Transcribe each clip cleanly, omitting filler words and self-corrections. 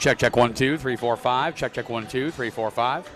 Check 1 2 3 4 5. Check 1 2 3 4 5.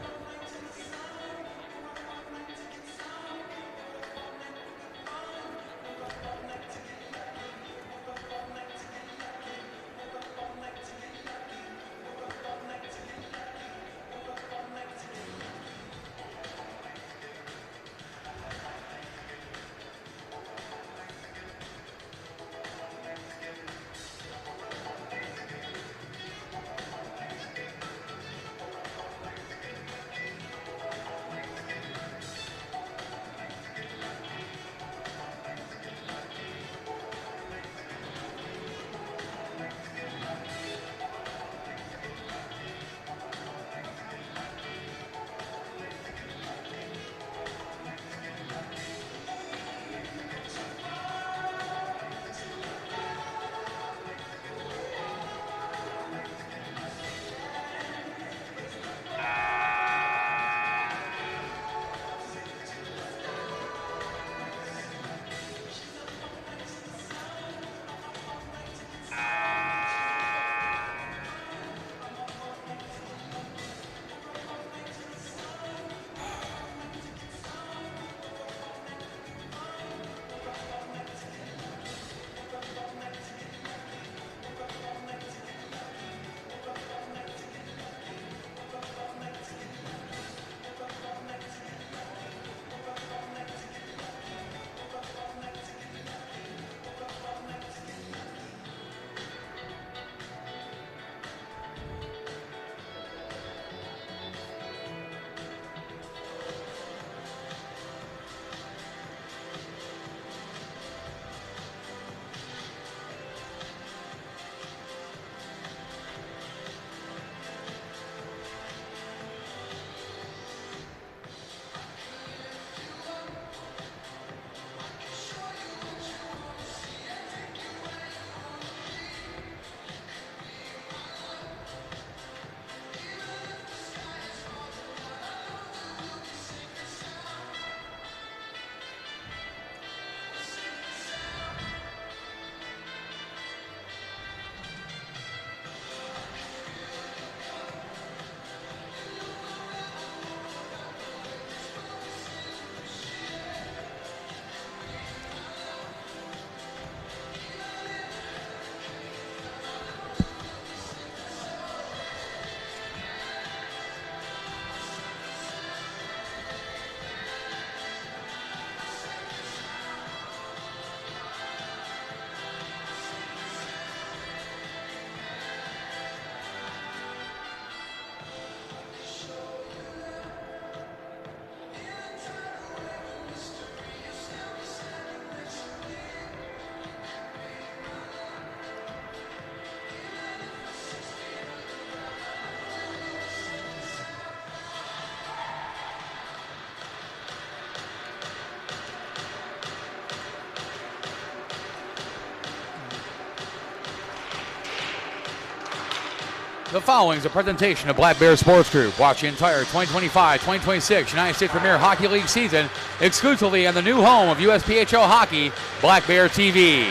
The following is a presentation of Black Bear Sports Group. Watch the entire 2025-2026 United States Premier Hockey League season exclusively on the new home of USPHL Hockey, Black Bear TV.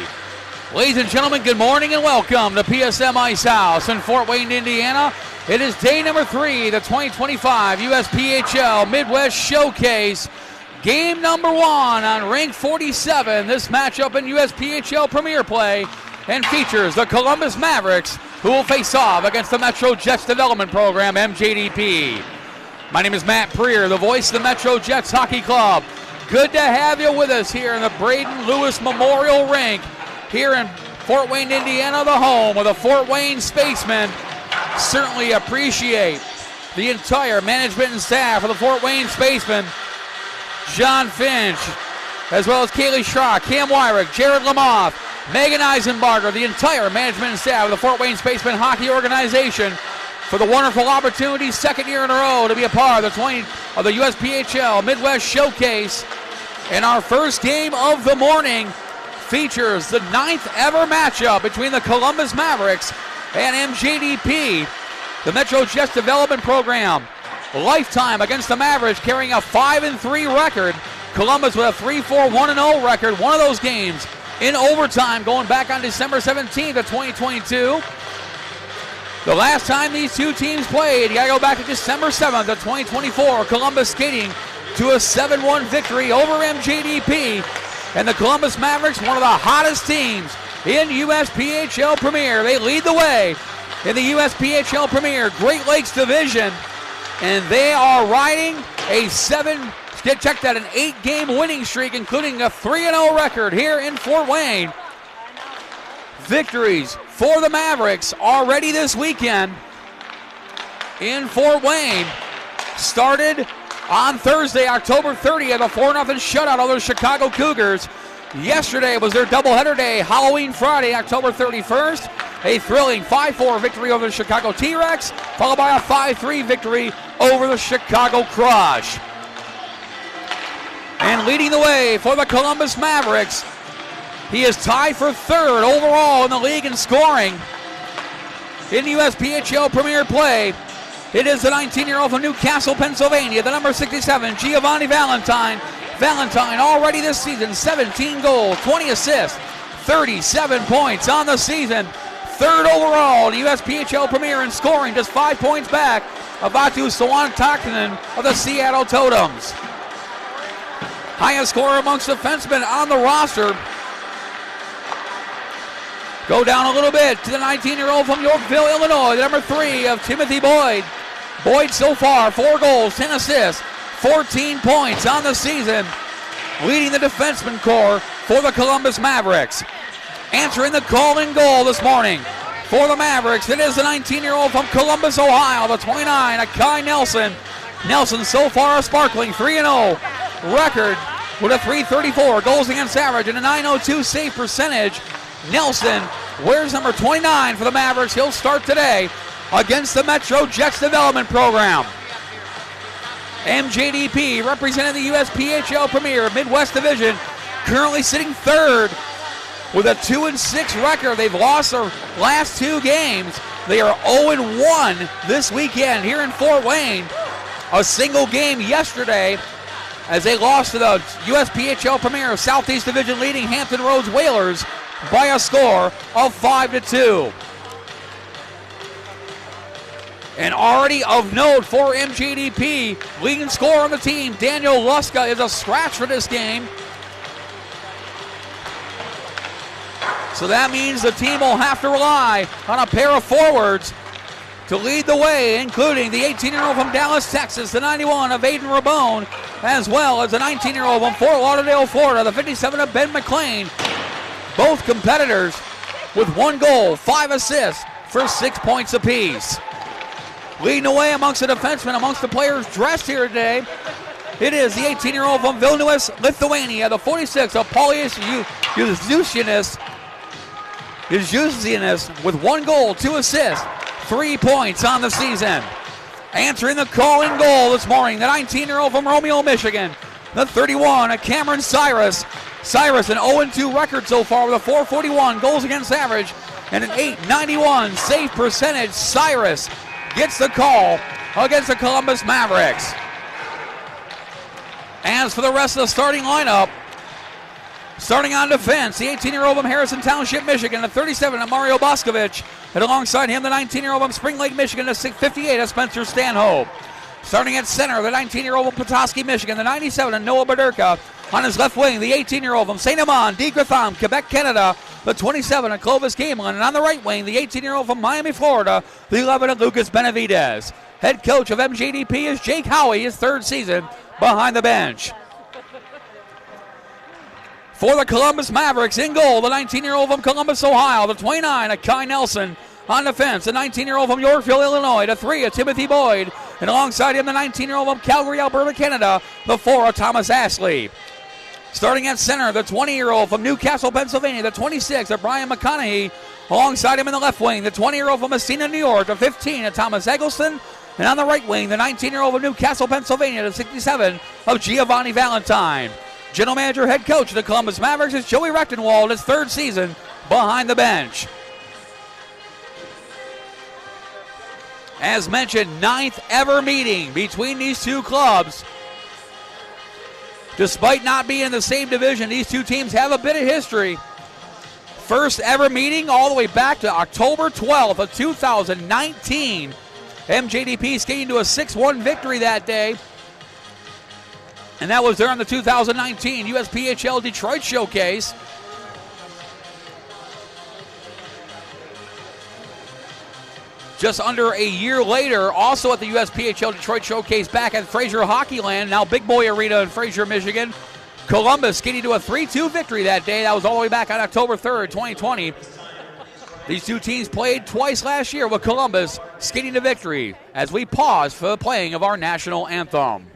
Ladies and gentlemen, good morning and welcome to PSM Ice House in Fort Wayne, Indiana. It is day number 3, the 2025 USPHL Midwest Showcase. Game number 1 on Rink 47. This matchup in USPHL Premier Play and features the Columbus Mavericks, who will face off against the Metro Jets Development Program, MJDP. My name is Matt Preer, the voice of the Metro Jets Hockey Club. Good to have you with us here in the Braden Lewis Memorial Rink here in Fort Wayne, Indiana, the home of the Fort Wayne Spacemen. Certainly appreciate the entire management and staff of the Fort Wayne Spacemen. John Finch, as well as Kaylee Schrock, Cam Wyrick, Jared Lamoth, Megan Eisenbarger, the entire management and staff of the Fort Wayne Spacemen Hockey Organization for the wonderful opportunity, second year in a row, to be a part of the USPHL Midwest Showcase. And our first game of the morning features the 9th ever matchup between the Columbus Mavericks and MJDP, the Metro Jets Development Program. Lifetime against the Mavericks, carrying a 5-3 record. Columbus with a 3-4-1-0 record. One of those games in overtime going back on December 17th of 2022. The last time these two teams played, you got to go back to December 7th of 2024. Columbus skating to a 7-1 victory over MJDP. And the Columbus Mavericks, one of the hottest teams in USPHL Premier. They lead the way in the USPHL Premier Great Lakes Division. And they are riding a 8-game winning streak, including a 3-0 record here in Fort Wayne. Victories for the Mavericks already this weekend in Fort Wayne. Started on Thursday, October 30th, a 4-0 shutout of the Chicago Cougars. Yesterday was their doubleheader day, Halloween Friday, October 31st. A thrilling 5-4 victory over the Chicago T-Rex, followed by a 5-3 victory over the Chicago Crush. And leading the way for the Columbus Mavericks, he is tied for third overall in the league in scoring in USPHL Premier Play. It is the 19-year-old from Newcastle, Pennsylvania, the number 67, Giovanni Valentine. Valentine already this season, 17 goals, 20 assists, 37 points on the season. Third overall in USPHL Premier in scoring, just 5 points back of Vatu Sawantakinen of the Seattle Totems. Highest scorer amongst defensemen on the roster. Go down a little bit to the 19-year-old from Yorkville, Illinois, the number 3 of Timothy Boyd. Boyd so far, 4 goals, 10 assists, 14 points on the season, leading the defenseman corps for the Columbus Mavericks. Answering the call in goal this morning for the Mavericks, it is the 19-year-old from Columbus, Ohio, the 29, Akai Nelson. Nelson so far a sparkling 3-0 record with a .334 goals against average and a .902 save percentage. Nelson wears number 29 for the Mavericks. He'll start today against the Metro Jets Development Program. MJDP representing the USPHL Premier Midwest Division, currently sitting third with a 2-6 record. They've lost their last 2 games. They are 0-1 this weekend here in Fort Wayne. A single game yesterday as they lost to the USPHL Premier Southeast Division leading Hampton Roads Whalers by a score of 5-2. And already of note for MJDP, leading scorer on the team, Daniel Luska, is a scratch for this game. So that means the team will have to rely on a pair of forwards to lead the way, including the 18-year-old from Dallas, Texas, the 91 of Aiden Rabone, as well as the 19-year-old from Fort Lauderdale, Florida, the 57 of Ben McLean. Both competitors with 1 goal, 5 assists for 6 points apiece. Leading the way amongst the defensemen, amongst the players dressed here today, it is the 18-year-old from Vilnius, Lithuania, the 46 of Paulius Juzianis with 1 goal, 2 assists, 3 points on the season. Answering the call in goal this morning, the 19-year-old from Romeo, Michigan, the 31 of Cameron Cyrus. Cyrus, an 0-2 record so far with a .441 goals against average and an .891 save percentage. Cyrus gets the call against the Columbus Mavericks. As for the rest of the starting lineup, starting on defense, the 18-year-old from Harrison Township, Michigan, the 37 of Mario Boscovich, and alongside him, the 19-year-old from Spring Lake, Michigan, the 58 of Spencer Stanhope. Starting at center, the 19-year-old from Petoskey, Michigan, the 97 of Noah Baderka. On his left wing, the 18-year-old from St. Amand, de Gratham, Quebec, Canada, the 27 of Clovis Gamelin. And on the right wing, the 18-year-old from Miami, Florida, the 11 of Lucas Benavidez. Head coach of MJDP is Jake Howie, his 3rd season behind the bench. For the Columbus Mavericks, in goal, the 19-year-old from Columbus, Ohio, the 29 of Kai Nelson. On defense, the 19-year-old from Yorkville, Illinois, the 3 of Timothy Boyd. And alongside him, the 19-year-old from Calgary, Alberta, Canada, the 4 of Thomas Ashley. Starting at center, the 20-year-old from Newcastle, Pennsylvania, the 26 of Brian McConaughey. Alongside him in the left wing, the 20-year-old from Messina, New York, the 15 of Thomas Eggleston. And on the right wing, the 19-year-old from Newcastle, Pennsylvania, the 67 of Giovanni Valentine. General manager, head coach of the Columbus Mavericks is Joey Rechtenwald, his 3rd season behind the bench. As mentioned, 9th ever meeting between these two clubs. Despite not being in the same division, these two teams have a bit of history. first ever meeting all the way back to October 12th of 2019. MJDP skating to a 6-1 victory that day. And that was during the 2019 USPHL Detroit Showcase. Just under a year later, also at the USPHL Detroit Showcase back at Fraser Hockeyland, now Big Boy Arena in Fraser, Michigan. Columbus skating to a 3-2 victory that day. That was all the way back on October 3rd, 2020. These two teams played twice last year with Columbus skating to victory as we pause for the playing of our national anthem.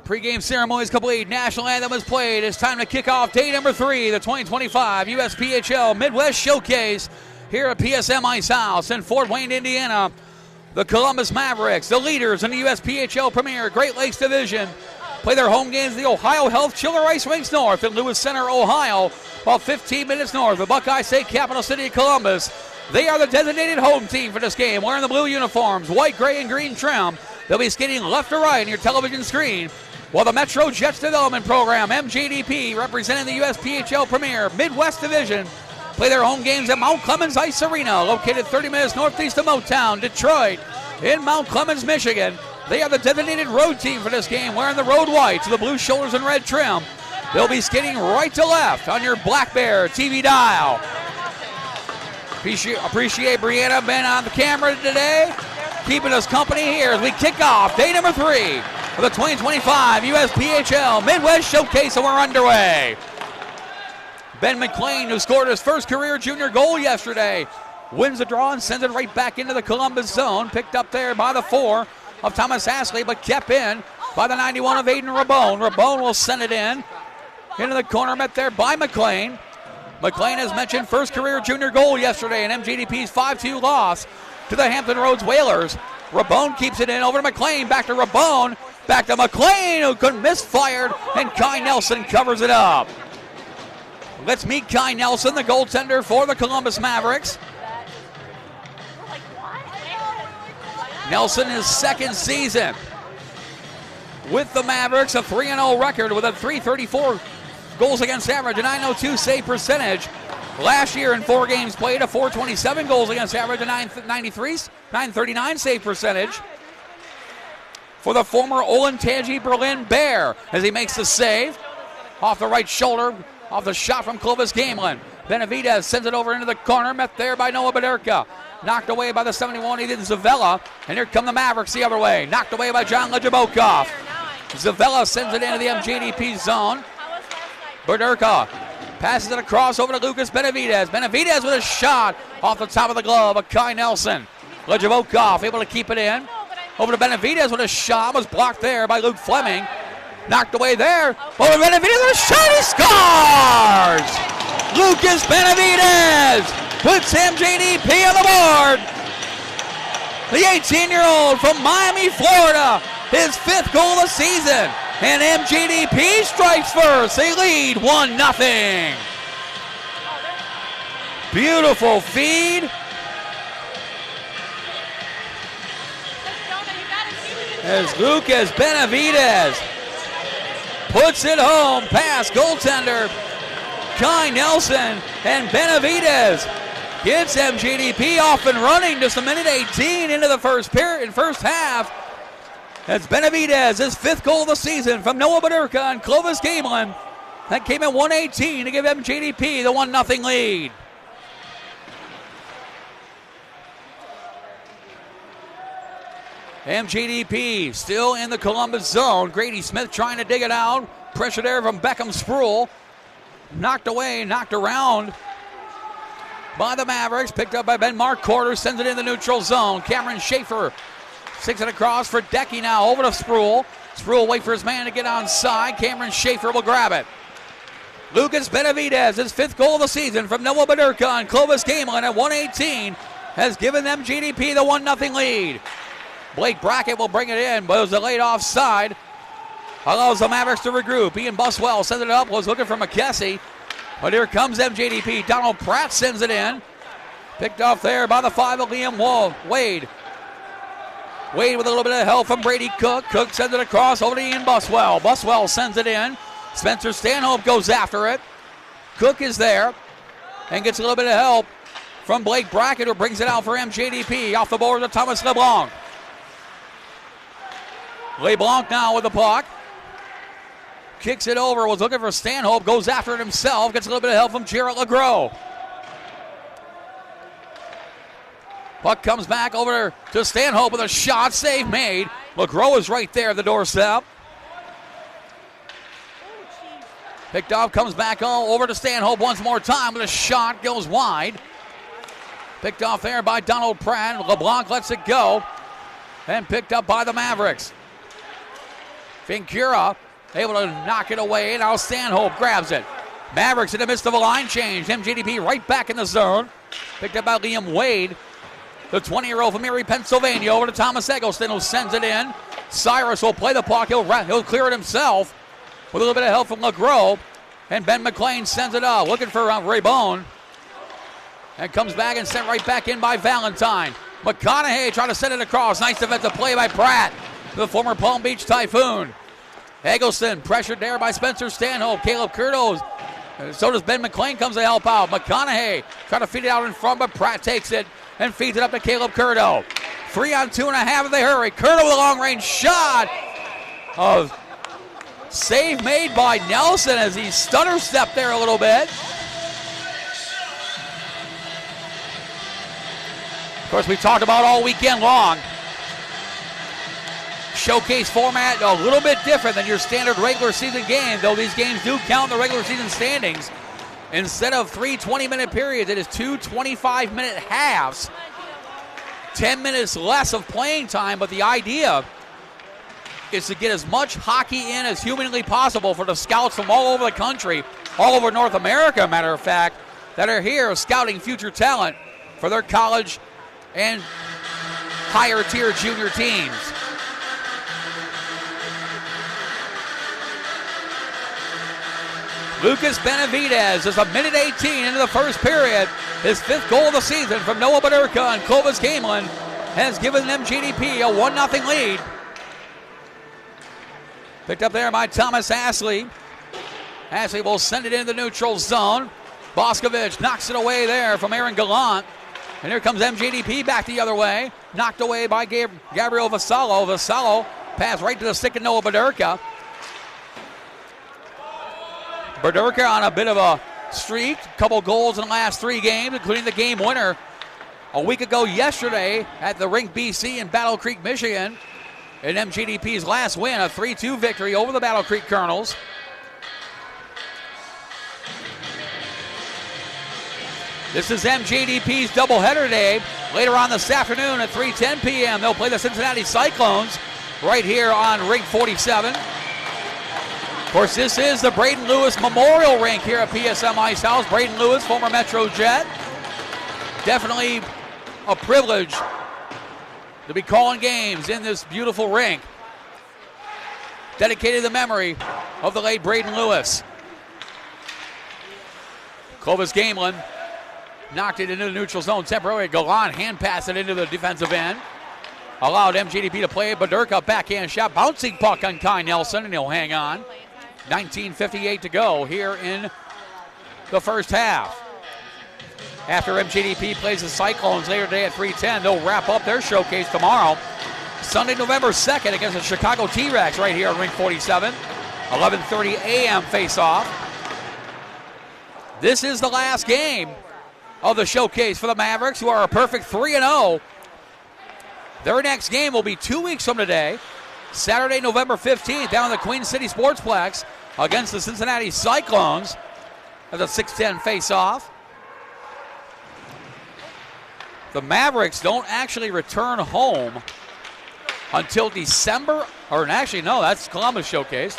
Pre-game ceremony is complete. National anthem is played. It's time to kick off day number 3, the 2025 USPHL Midwest Showcase here at PSM Ice House in Fort Wayne, Indiana. The Columbus Mavericks, the leaders in the USPHL Premier Great Lakes Division, play their home games at the Ohio Health Chiller Ice Rinks North in Lewis Center, Ohio, about 15 minutes north of Buckeye State capital city of Columbus. They are the designated home team for this game, wearing the blue uniforms, white, gray, and green trim. They'll be skating left to right on your television screen, while the Metro Jets Development Program, MJDP, representing the USPHL Premier Midwest Division, play their home games at Mount Clemens Ice Arena, located 30 minutes northeast of Motown, Detroit, in Mount Clemens, Michigan. They are the designated road team for this game, wearing the road whites, the blue shoulders and red trim. They'll be skating right to left on your Black Bear TV dial. Appreciate Brianna being on the camera today, keeping us company here as we kick off day number 3 of the 2025 USPHL Midwest Showcase, and we're underway. Ben McLean, who scored his first career junior goal yesterday, wins the draw and sends it right back into the Columbus zone. Picked up there by the 4 of Thomas Ashley, but kept in by the 91 of Aiden Rabone. Rabone will send it in into the corner, met there by McLean. McLean, as mentioned, first career junior goal yesterday in MJDP's 5-2 loss to the Hampton Roads Whalers. Rabone keeps it in over to McLean, back to Rabone, back to McLean, who couldn't misfired, and Kai Nelson covers it up. Let's meet Kai Nelson, the goaltender for the Columbus Mavericks. Nelson, his second season with the Mavericks, a 3-0 record with a .334 goals against average, a .902 save percentage. Last year in 4 games played, a .427 goals against average, a .939 save percentage for the former Olentangy Berlin Bear as he makes the save off the right shoulder, off the shot from Clovis Gamelin. Benavidez sends it over into the corner, met there by Noah Baderka. Knocked away by the 71, Ethan Zavella. And here come the Mavericks the other way. Knocked away by John Lejabokov. Zavella sends it into the MJDP zone. Baderka passes it across over to Lucas Benavidez. Benavidez with a shot off the top of the glove of Kai Nelson. Lejabokov able to keep it in. Over to Benavidez with a shot. Was blocked there by Luke Fleming. Knocked away there. Over to Benavidez with a shot. He scores! Lucas Benavidez puts MJDP on the board. The 18-year-old from Miami, Florida, his 5th goal of the season. And MJDP strikes first. They lead 1-0. Beautiful feed. as Lucas Benavidez puts it home past goaltender Kai Nelson, and Benavidez gets MJDP off and running just a minute 18 into the first half. That's Benavidez, his 5th goal of the season from Noah Badurka and Clovis Gamelin. That came at 1:18 to give MJDP the 1-0 lead. MJDP still in the Columbus zone. Grady Smith trying to dig it out. Pressure there from Beckham Sproul. Knocked away, knocked around by the Mavericks. Picked up by Ben Mark-Corder. Sends it in the neutral zone. Cameron Schaefer sticks it across for Decky now. Over to Sproul. Sproul wait for his man to get onside. Cameron Schaefer will grab it. Lucas Benavidez, his 5th goal of the season from Noah Badurka and Clovis Gamelin at 1:18 has given them GDP the 1-0 lead. Blake Brackett will bring it in, but it was delayed offside. Allows the Mavericks to regroup. Ian Buswell sends it up, was looking for McKessie. But here comes MJDP. Donald Pratt sends it in. Picked off there by the 5 of Liam Wade. Wade with a little bit of help from Brady Cook. Cook sends it across over to Ian Buswell. Buswell sends it in. Spencer Stanhope goes after it. Cook is there and gets a little bit of help from Blake Brackett, who brings it out for MJDP. Off the board to Thomas LeBlanc. LeBlanc now with the puck. Kicks it over, was looking for Stanhope, goes after it himself, gets a little bit of help from Jarrett LeGros. Puck comes back over to Stanhope with a shot, save made. LeGros is right there at the doorstep. Picked up, comes back over to Stanhope once more time, but a shot goes wide. Picked off there by Donald Pratt. LeBlanc lets it go. And picked up by the Mavericks. Vincura able to knock it away. Now Stanhope grabs it. Mavericks in the midst of a line change. MJDP right back in the zone. Picked up by Liam Wade. The 20-year-old from Erie, Pennsylvania, over to Thomas Eggleston, who sends it in. Cyrus will play the puck. He'll clear it himself with a little bit of help from LeGros. And Ben McLean sends it up, looking for Ray Bone. And comes back and sent right back in by Valentine. McConaughey trying to send it across. Nice defensive play by Pratt, the former Palm Beach Typhoon. Eggleston pressured there by Spencer Stanhope. Caleb Curtis. So does Ben McLean, comes to help out. McConaughey trying to feed it out in front, but Pratt takes it and feeds it up to Caleb Curtis. 3 on 2.5 if they hurry. Curtis with a long-range shot. Save made by Nelson as he stutter stepped there a little bit. Of course, we talked about all weekend long. Showcase format a little bit different than your standard regular season game, though these games do count in the regular season standings. Instead of 3 20-minute periods, it is 2 25-minute halves. 10 minutes less of playing time, but the idea is to get as much hockey in as humanly possible for the scouts from all over the country, all over North America, matter of fact, that are here scouting future talent for their college and higher tier junior teams. Lucas Benavidez is a minute 18 into the first period. His 5th goal of the season from Noah Badurka and Clovis Gamelin has given them GDP a 1-0 lead. Picked up there by Thomas Ashley. Ashley will send it into the neutral zone. Boscovich knocks it away there from Aaron Gallant. And here comes MJDP back the other way. Knocked away by Gabriel Vassallo. Vassallo pass right to the stick of Noah Badurka. Badurka on a bit of a streak. Couple goals in the last 3 games, including the game winner a week ago yesterday at the Rink BC in Battle Creek, Michigan. In MJDP's last win, a 3-2 victory over the Battle Creek Colonels. This is MJDP's doubleheader day. Later on this afternoon at 3:10 p.m., they'll play the Cincinnati Cyclones right here on Rink 47. Of course, this is the Braden Lewis Memorial Rink here at PSM Ice House. Braden Lewis, former Metro Jet. Definitely a privilege to be calling games in this beautiful rink. Dedicated to the memory of the late Braden Lewis. Clovis Gamelin knocked it into the neutral zone temporarily. Gallant hand passed it into the defensive end. allowed MJDP to play. Badurka backhand shot, bouncing puck on Kai Nelson, and he'll hang on. 19:58 to go here in the first half. After MJDP plays the Cyclones later today at 3:10, they'll wrap up their showcase tomorrow, Sunday, November 2nd, against the Chicago T-Rex right here on Rink 47. 11:30 a.m. face-off. This is the last game of the showcase for the Mavericks, who are a perfect 3-0. Their next game will be 2 weeks from today, Saturday, November 15th, down in the Queen City Sportsplex against the Cincinnati Cyclones. That's a 6:10 face-off. The Mavericks don't actually return home until December, or actually, no, that's Columbus Showcase.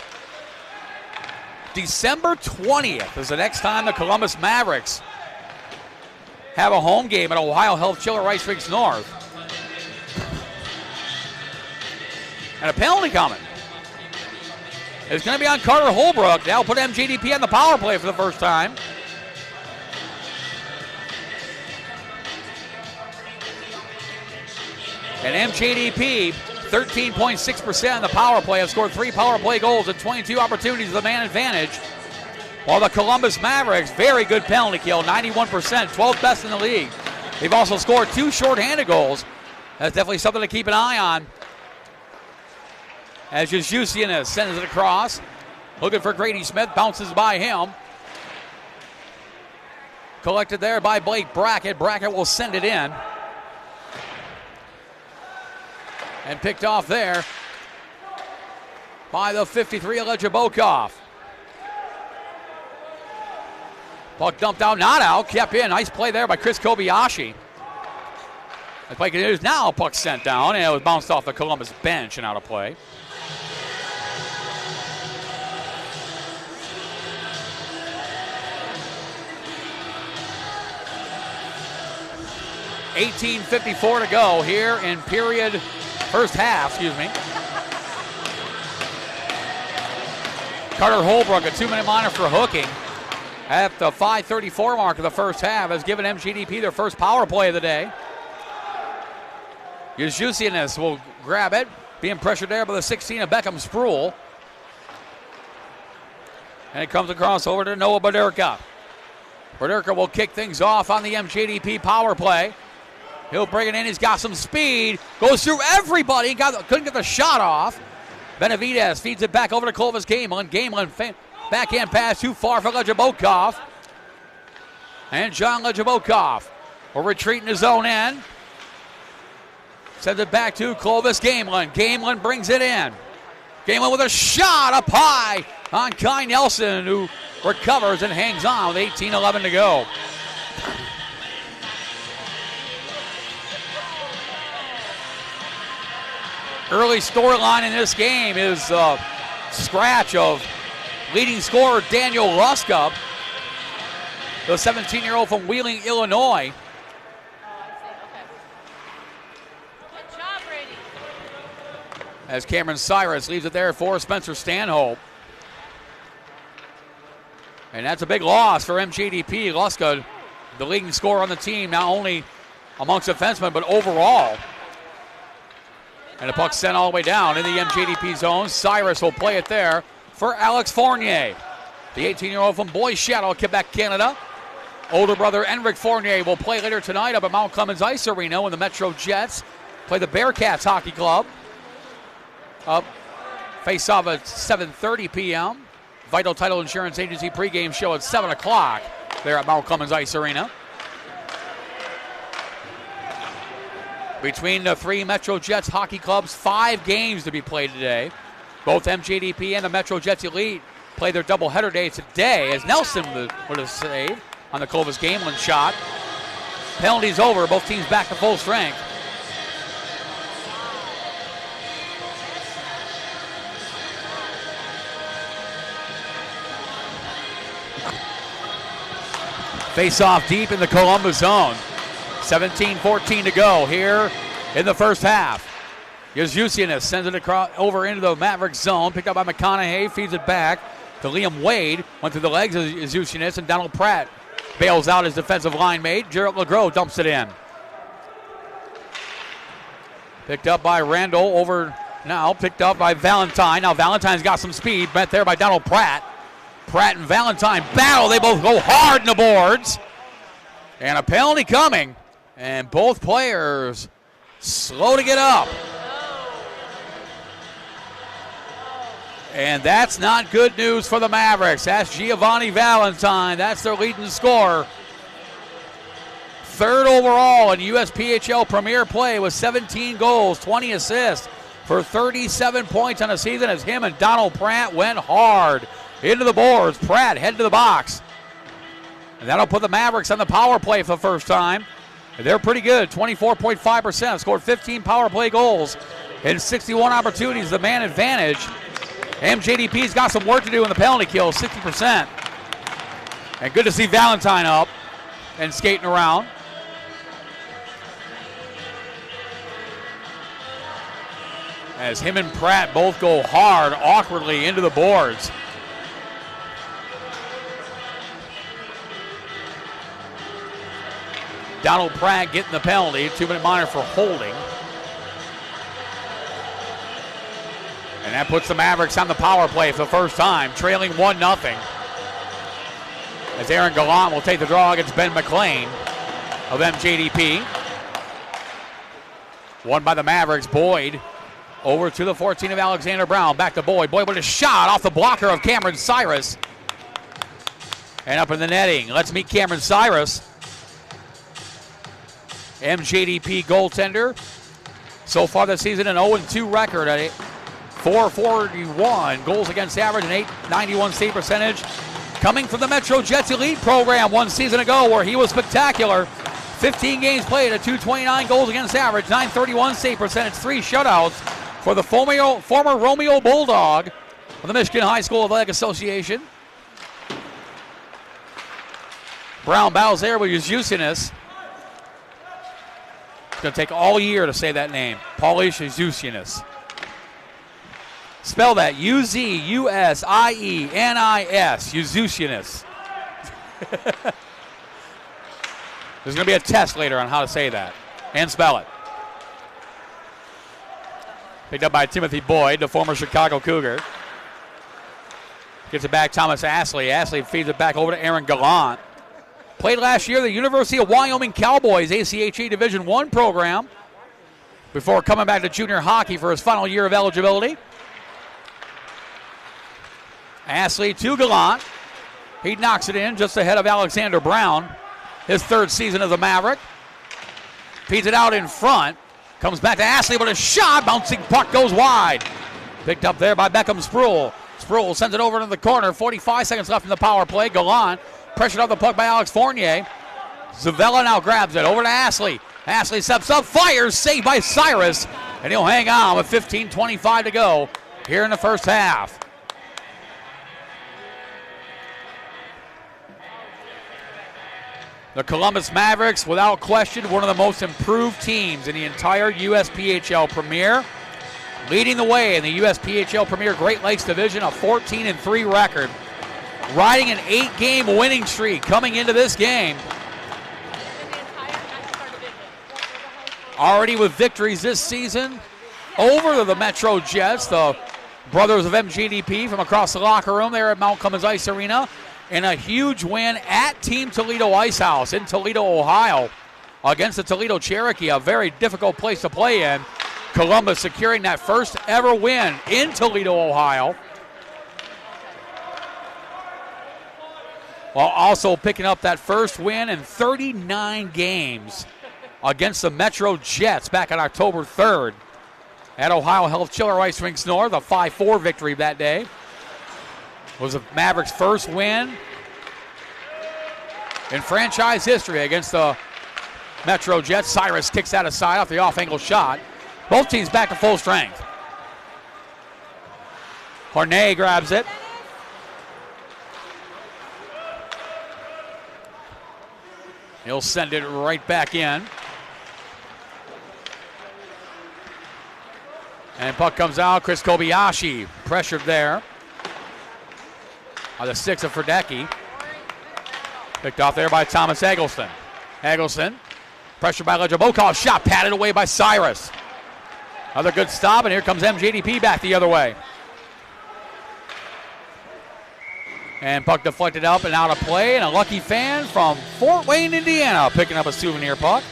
December 20th is the next time the Columbus Mavericks have a home game at Ohio Health Chiller Rice Rinks North. And a penalty coming. It's going to be on Carter Holbrook. That'll put MJDP on the power play for the first time. And MJDP, 13.6% on the power play, have scored 3 power play goals and 22 opportunities with a man advantage. While the Columbus Mavericks, very good penalty kill, 91%, 12th best in the league. They've also scored 2 shorthanded goals. That's definitely something to keep an eye on. As Jusianis sends it across. Looking for Grady Smith, bounces by him. Collected there by Blake Brackett. Brackett will send it in. And picked off there by the 53, Elijah Bokov. Puck dumped out, not out, kept in. Nice play there by Chris Kobayashi. The play continues now, puck sent down, and it was bounced off the Columbus bench and out of play. $18:54 to go here in first half, excuse me. Carter Holbrook, a 2-minute minor for hooking at the 5:34 mark of the first half, has given MJDP their first power play of the day. Jusianis will grab it, being pressured there by the 16 of Beckham Sproul. And it comes across over to Noah Badurka. Badurka will kick things off on the MJDP power play. He'll bring it in. He's got some speed. Goes through everybody. Couldn't get the shot off. Benavidez feeds it back over to Clovis Gamelin. Gamelin backhand pass too far for Lejabokov. And John Lejabokov will retreat in his own end. Sends it back to Clovis Gamelin. Gamelin brings it in. Gamelin with a shot up high on Kai Nelson, who recovers and hangs on with 18:11 to go. Early storyline in this game is scratch of leading scorer Daniel Luska, the 17-year-old from Wheeling, Illinois. Good job, Brady. As Cameron Cyrus leaves it there for Spencer Stanhope. And that's a big loss for MJDP. Luska, the leading scorer on the team, not only amongst defensemen, but overall. And the puck sent all the way down in the MJDP zone. Cyrus will play it there for Alex Fournier. The 18-year-old from Boise, Quebec, Canada. Older brother Enric Fournier will play later tonight up at Mount Clemens Ice Arena when the Metro Jets play the Bearcats Hockey Club. Face off at 7:30 p.m. Vital Title Insurance Agency pregame show at 7 o'clock there at Mount Clemens Ice Arena. Between the 3 Metro Jets hockey clubs, 5 games to be played today. Both MJDP and the Metro Jets Elite play their doubleheader day today, as Nelson would have saved on the Clovis Gamelin shot. Penalties over, both teams back to full strength. Face off deep in the Columbus zone. 17-14 to go here in the first half. Jusianis sends it across over into the Mavericks zone. Picked up by McConaughey, feeds it back to Liam Wade. Went through the legs of Jusianis, and Donald Pratt bails out his defensive line mate. Jarrett LeGros dumps it in. Picked up by Randall over now. Picked up by Valentine. Now Valentine's got some speed. Met there by Donald Pratt. Pratt and Valentine battle. They both go hard in the boards. And a penalty coming. And both players slow to get up. And that's not good news for the Mavericks. That's Giovanni Valentine. That's their leading scorer. Third overall in USPHL Premier Play with 17 goals, 20 assists for 37 points on the season as him and Donald Pratt went hard into the boards. Pratt head to the box. And that'll put the Mavericks on the power play for the first time. And they're pretty good, 24.5%. Scored 15 power play goals in 61 opportunities, the man advantage. MJDP's got some work to do in the penalty kill, 60%. And good to see Valentine up and skating around. As him and Pratt both go hard, awkwardly into the boards. Donald Pratt getting the penalty, 2-minute minor for holding. And that puts the Mavericks on the power play for the first time, trailing 1-0. As Aaron Gallant will take the draw against Ben McLean of MJDP. Won by the Mavericks, Boyd. Over to the 14 of Alexander Brown. Back to Boyd. Boyd with a shot off the blocker of Cameron Cyrus. And up in the netting. Let's meet Cameron Cyrus. MJDP goaltender. So far this season, an 0-2 record at .441 goals against average and .891 save percentage. Coming from the Metro Jets Elite program 1 season ago where he was spectacular. 15 games played at .229 goals against average, .931 save percentage, 3 shutouts for the former Romeo Bulldog of the Michigan High School Athletic Association. Brown battles there with Yuzusianis. It's going to take all year to say that name. Paulish Yuzusianis. Spell that, Uzusienis, Yuzusianis. There's going to be a test later on how to say that and spell it. Picked up by Timothy Boyd, the former Chicago Cougar. Gets it back, Thomas Astley. Astley feeds it back over to Aaron Gallant. Played last year the University of Wyoming Cowboys ACHA Division I program before coming back to junior hockey for his final year of eligibility. Astley to Gallant. He knocks it in just ahead of Alexander Brown. His third season as a Maverick. Feeds it out in front. Comes back to Astley with a shot. Bouncing puck goes wide. Picked up there by Beckham Sproul. Sproul sends it over into the corner. 45 seconds left in the power play. Gallant pressured off the puck by Alex Fournier. Zavella now grabs it over to Astley. Astley steps up, fires, saved by Cyrus. And he'll hang on with 15:25 to go here in the first half. The Columbus Mavericks, without question, one of the most improved teams in the entire USPHL Premier. Leading the way in the USPHL Premier Great Lakes Division, a 14-3 record. Riding an 8-game winning streak coming into this game. Already with victories this season over the Metro Jets, the brothers of MJDP from across the locker room there at Mount Clemens Ice Arena. And a huge win at Team Toledo Icehouse in Toledo, Ohio against the Toledo Cherokee, a very difficult place to play in. Columbus securing that first ever win in Toledo, Ohio. While also picking up that first win in 39 games against the Metro Jets back on October 3rd at Ohio Health Chiller Ice Rinks North, a 5-4 victory that day. Was the Mavericks' first win in franchise history against the Metro Jets. Cyrus kicks that aside off the off-angle shot. Both teams back to full strength. Hornet grabs it. He'll send it right back in. And puck comes out. Chris Kobayashi pressured there. On the 6 of Fredecki. Picked off there by Thomas Eggleston. Eggleston, pressured by Legibokov. Shot patted away by Cyrus. Another good stop, and here comes MJDP back the other way. And puck deflected up and out of play, and a lucky fan from Fort Wayne, Indiana, picking up a souvenir puck.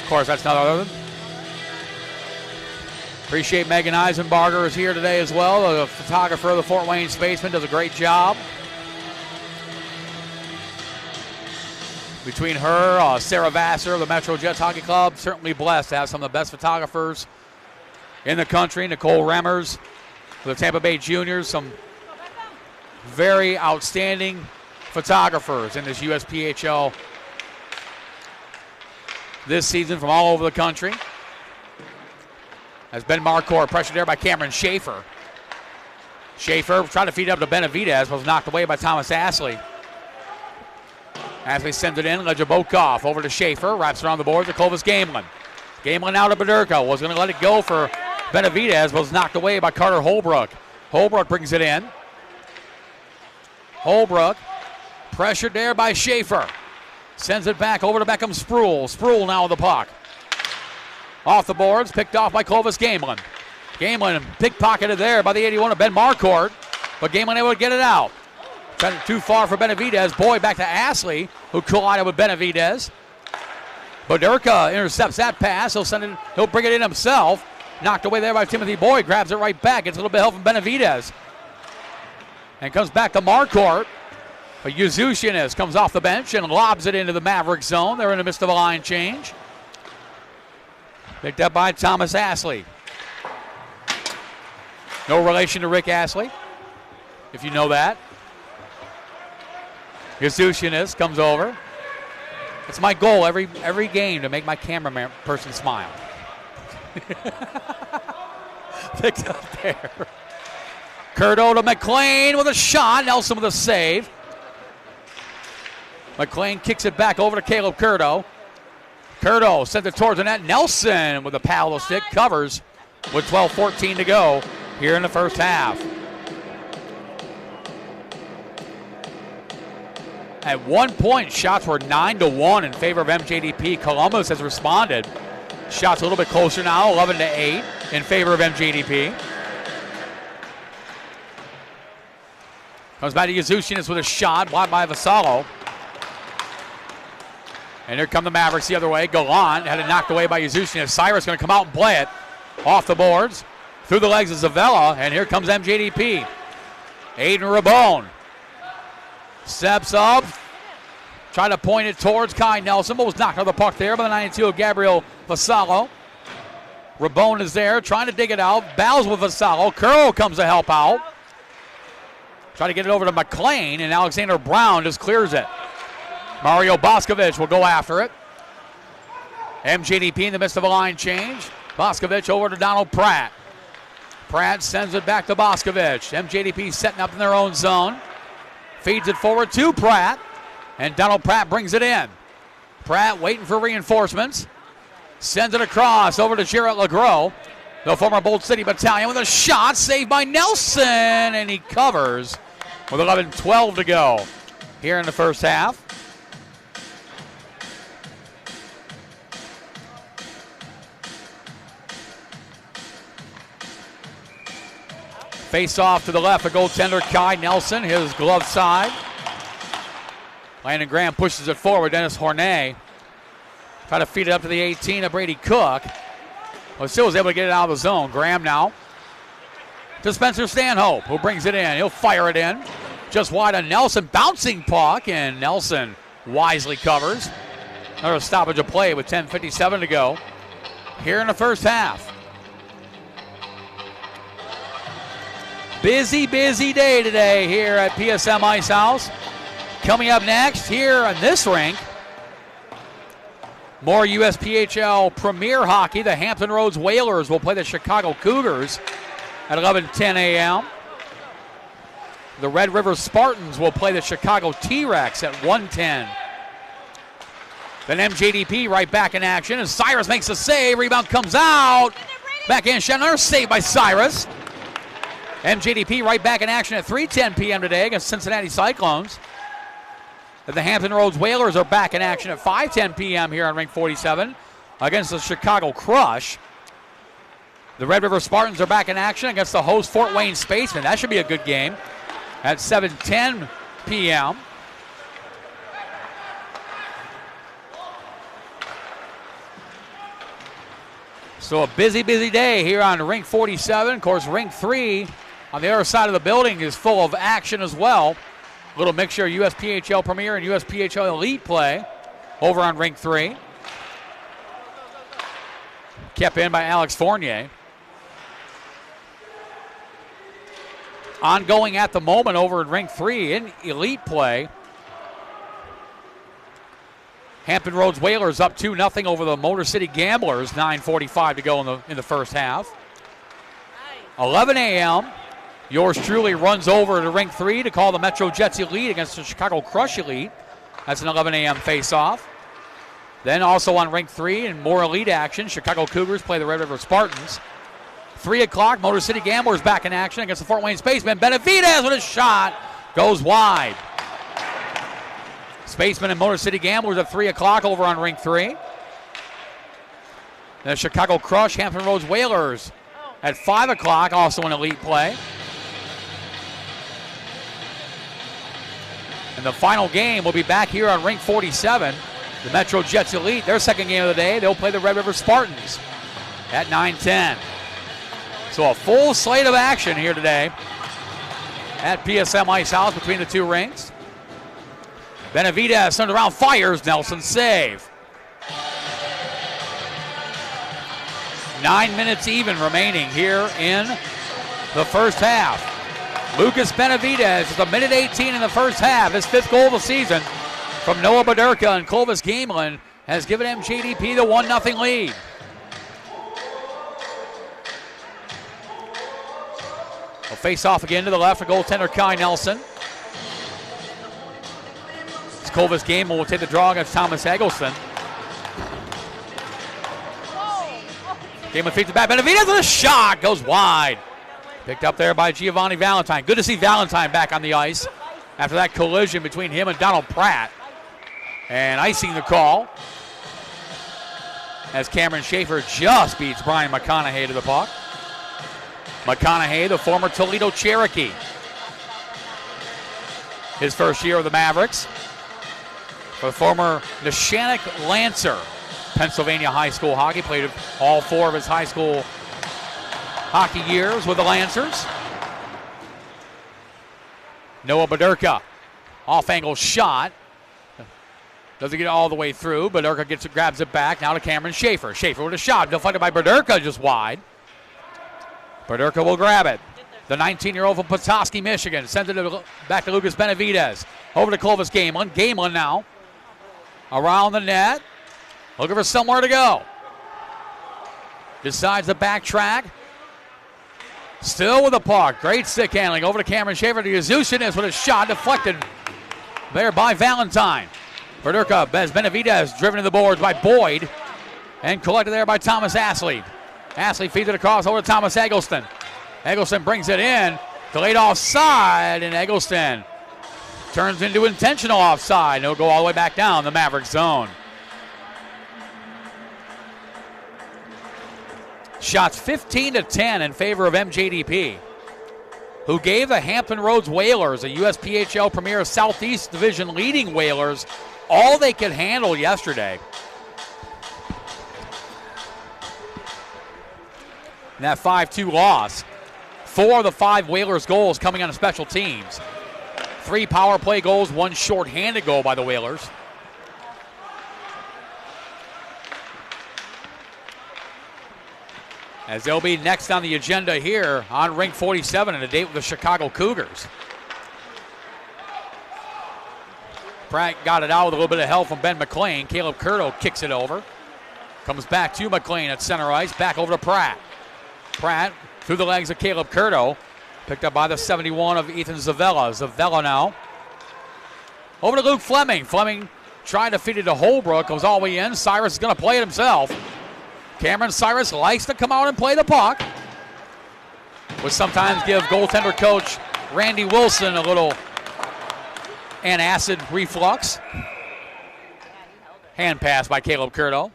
Of course, that's not other than. Appreciate Megan Eisenbarger is here today as well. The photographer of the Fort Wayne Spaceman does a great job. Between her, Sarah Vassar of the Metro Jets Hockey Club, certainly blessed to have some of the best photographers in the country. Nicole Remmers of the Tampa Bay Juniors, some very outstanding photographers in this USPHL this season from all over the country. As Ben Marcourt pressured there by Cameron Schaefer. Schaefer tried to feed it up to Benavidez, but was knocked away by Thomas Ashley. Ashley sends it in, Lejabokov over to Schaefer, wraps around the board to Clovis Gamelin. Gamelin out of Bederka, was going to let it go for Benavidez, but was knocked away by Carter Holbrook. Holbrook brings it in. Holbrook pressured there by Schaefer. Sends it back over to Beckham Sproul. Sproul now with the puck. Off the boards, picked off by Clovis Gamelin. Gamelin pickpocketed there by the 81 of Ben Marcourt, but Gamelin able to get it out. Sent it too far for Benavidez. Boyd back to Ashley, who collided with Benavidez. Bederka intercepts that pass. He'll bring it in himself. Knocked away there by Timothy Boyd. Grabs it right back. Gets a little bit of help from Benavidez. And comes back to Marcourt. But Yuzushinis comes off the bench and lobs it into the Maverick zone. They're in the midst of a line change. Picked up by Thomas Ashley. No relation to Rick Ashley, if you know that. Yuzushinis comes over. It's my goal every game to make my cameraman person smile. Picked up there. Curdo to McLean with a shot. Nelson with a save. McLean kicks it back over to Caleb Curdo. Curdo sends it towards the net. Nelson with a paddle stick covers with 12:14 to go here in the first half. At one point, shots were 9-1 in favor of MJDP. Columbus has responded. Shots a little bit closer now, 11-8 in favor of MJDP. Comes back to Yuzushinis with a shot, blocked by Vassallo. And here come the Mavericks the other way. Gallant had it knocked away by Yuzushinis. Cyrus going to come out and play it. Off the boards, through the legs of Zavella, and here comes MJDP. Aiden Rabone steps up, trying to point it towards Kai Nelson, but was knocked out of the puck there by the 92 of Gabriel Vassallo. Rabone is there, trying to dig it out. Battles with Vassallo. Curl comes to help out. Try to get it over to McLean, and Alexander Brown just clears it. Mario Boscovich will go after it. MJDP in the midst of a line change. Boscovich over to Donald Pratt. Pratt sends it back to Boscovich. MJDP setting up in their own zone. Feeds it forward to Pratt, and Donald Pratt brings it in. Pratt waiting for reinforcements. Sends it across over to Jarrett LeGros, the former Bolt City Battalion, with a shot saved by Nelson, and he covers with 11:12 to go here in the first half. Face off to the left, the goaltender Kai Nelson, his glove side. Landon Graham pushes it forward. Dennis Hornet try to feed it up to the 18 of Brady Cook. But still was able to get it out of the zone. Graham now to Spencer Stanhope, who brings it in. He'll fire it in. Just wide on Nelson. Bouncing puck, and Nelson wisely covers. Another stoppage of play with 10:57 to go here in the first half. Busy day today here at PSM Ice House. Coming up next here on this rink, more USPHL Premier Hockey. The Hampton Roads Whalers will play the Chicago Cougars at 11:10 a.m. The Red River Spartans will play the Chicago T-Rex at 1:10. Then MJDP right back in action, and Cyrus makes a save. Rebound comes out. Backhand shot, another save by Cyrus. MJDP right back in action at 3:10 p.m. today against Cincinnati Cyclones. And the Hampton Roads Whalers are back in action at 5:10 p.m. here on Rink 47. against the Chicago Crush. The Red River Spartans are back in action against the host Fort Wayne Spacemen. That should be a good game at 7:10 p.m. So a busy day here on Rink 47. Of course, Rink 3 on the other side of the building is full of action as well. A little mixture of USPHL Premier and USPHL Elite play over on Rink 3. Kept in by Alex Fournier. Ongoing at the moment over in Rink 3 in Elite play. Hampton Roads Whalers up 2-0 over the Motor City Gamblers. 9:45 to go in the first half. 11 a.m. Yours truly runs over to Rink 3 to call the Metro Jets Elite against the Chicago Crush Elite. That's an 11 a.m. face-off. Then also on Rink 3 and more Elite action, Chicago Cougars play the Red River Spartans. 3 o'clock, Motor City Gamblers back in action against the Fort Wayne Spacemen. Benavidez with a shot, goes wide. Spacemen and Motor City Gamblers at 3 o'clock over on Rink 3. The Chicago Crush, Hampton Roads Whalers at 5 o'clock, also in Elite play. And the final game will be back here on Rink 47. The Metro Jets Elite, their second game of the day, they'll play the Red River Spartans at 9:10. So a full slate of action here today at PSM Ice House between the two rinks. Benavidez turned around, fires, Nelson save. 9 minutes even remaining here in the first half. Lucas Benavidez is 1:18 in the first half. His 5th goal of the season from Noah Baderka and Clovis Gamelin has given MJDP the 1-0 lead. They'll face off again to the left for goaltender Kai Nelson. Clovis Gamelin will take the draw against Thomas Eggleston. Gamelin feeds it back. Benavidez with a shot, goes wide. Picked up there by Giovanni Valentine. Good to see Valentine back on the ice after that collision between him and Donald Pratt. And icing the call as Cameron Schaefer just beats Brian McConaughey to the puck. McConaughey, the former Toledo Cherokee. His first year with the Mavericks. The former Neshannock Lancer, Pennsylvania high school hockey, played all 4 of his high school hockey years with the Lancers. Noah Baderka, off-angle shot. Doesn't get it all the way through. Baderka grabs it back, now to Cameron Schaefer. Schaefer with a shot, deflected by Baderka, just wide. Baderka will grab it. The 19-year-old from Petoskey, Michigan, sends it back to Lucas Benavidez. Over to Clovis Gamelin. Gamelin now around the net, looking for somewhere to go. Decides to backtrack. Still with the puck. Great stick handling. Over to Cameron Schaefer to Yuzushin with a shot deflected there by Valentine. Baderka, Benavidez driven to the boards by Boyd and collected there by Thomas Astley. Astley feeds it across over to Thomas Eggleston. Eggleston brings it in. Delayed offside, and Eggleston turns into intentional offside. It'll go all the way back down the Maverick zone. Shots 15-10 in favor of MJDP, who gave the Hampton Roads Whalers, a USPHL Premier Southeast Division leading Whalers, all they could handle yesterday. In that 5-2 loss, 4 of the 5 Whalers goals coming on special teams. 3 power play goals, 1 shorthanded goal by the Whalers. As they'll be next on the agenda here on Rink 47 in a date with the Chicago Cougars. Pratt got it out with a little bit of help from Ben McLean. Caleb Curto kicks it over. Comes back to McLean at center ice. Back over to Pratt. Pratt through the legs of Caleb Curto. Picked up by the 71 of Ethan Zavella. Zavella now. Over to Luke Fleming. Fleming trying to feed it to Holbrook. Goes all the way in. Cyrus is going to play it himself. Cameron Cyrus likes to come out and play the puck. Would sometimes give goaltender coach Randy Wilson a little antacid reflux. Hand pass by Caleb Curto.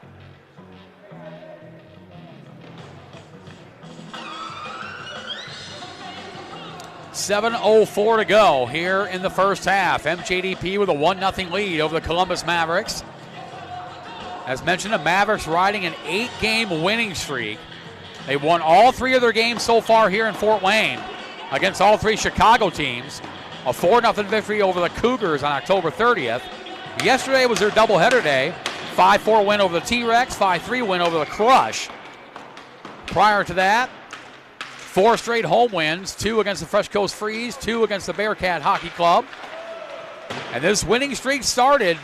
7:04 to go here in the first half. MJDP with a 1-0 lead over the Columbus Mavericks. As mentioned, the Mavericks riding an 8-game winning streak. They won all 3 of their games so far here in Fort Wayne against all 3 Chicago teams. A 4-0 victory over the Cougars on October 30th. Yesterday was their doubleheader day. 5-4 win over the T-Rex, 5-3 win over the Crush. Prior to that, 4 straight home wins, 2 against the Fresh Coast Freeze, 2 against the Bearcat Hockey Club. And this winning streak started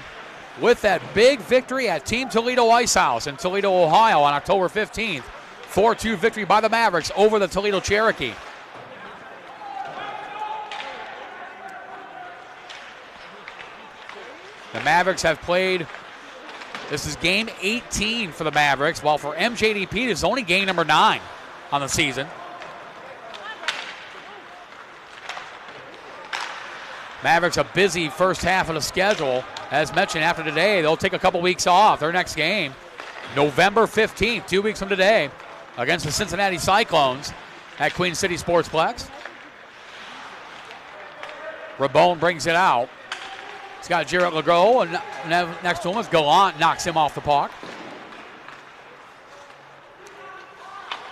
with that big victory at Team Toledo Ice House in Toledo, Ohio on October 15th. 4-2 victory by the Mavericks over the Toledo Cherokee. The Mavericks have played, this is game 18 for the Mavericks, while for MJDP this is only game number 9 on the season. Mavericks a busy first half of the schedule. As mentioned, after today, they'll take a couple weeks off. Their next game, November 15th, 2 weeks from today, against the Cincinnati Cyclones at Queen City Sportsplex. Rabone brings it out. He's got Jarrett Legault, and next to him is Gallant, knocks him off the puck.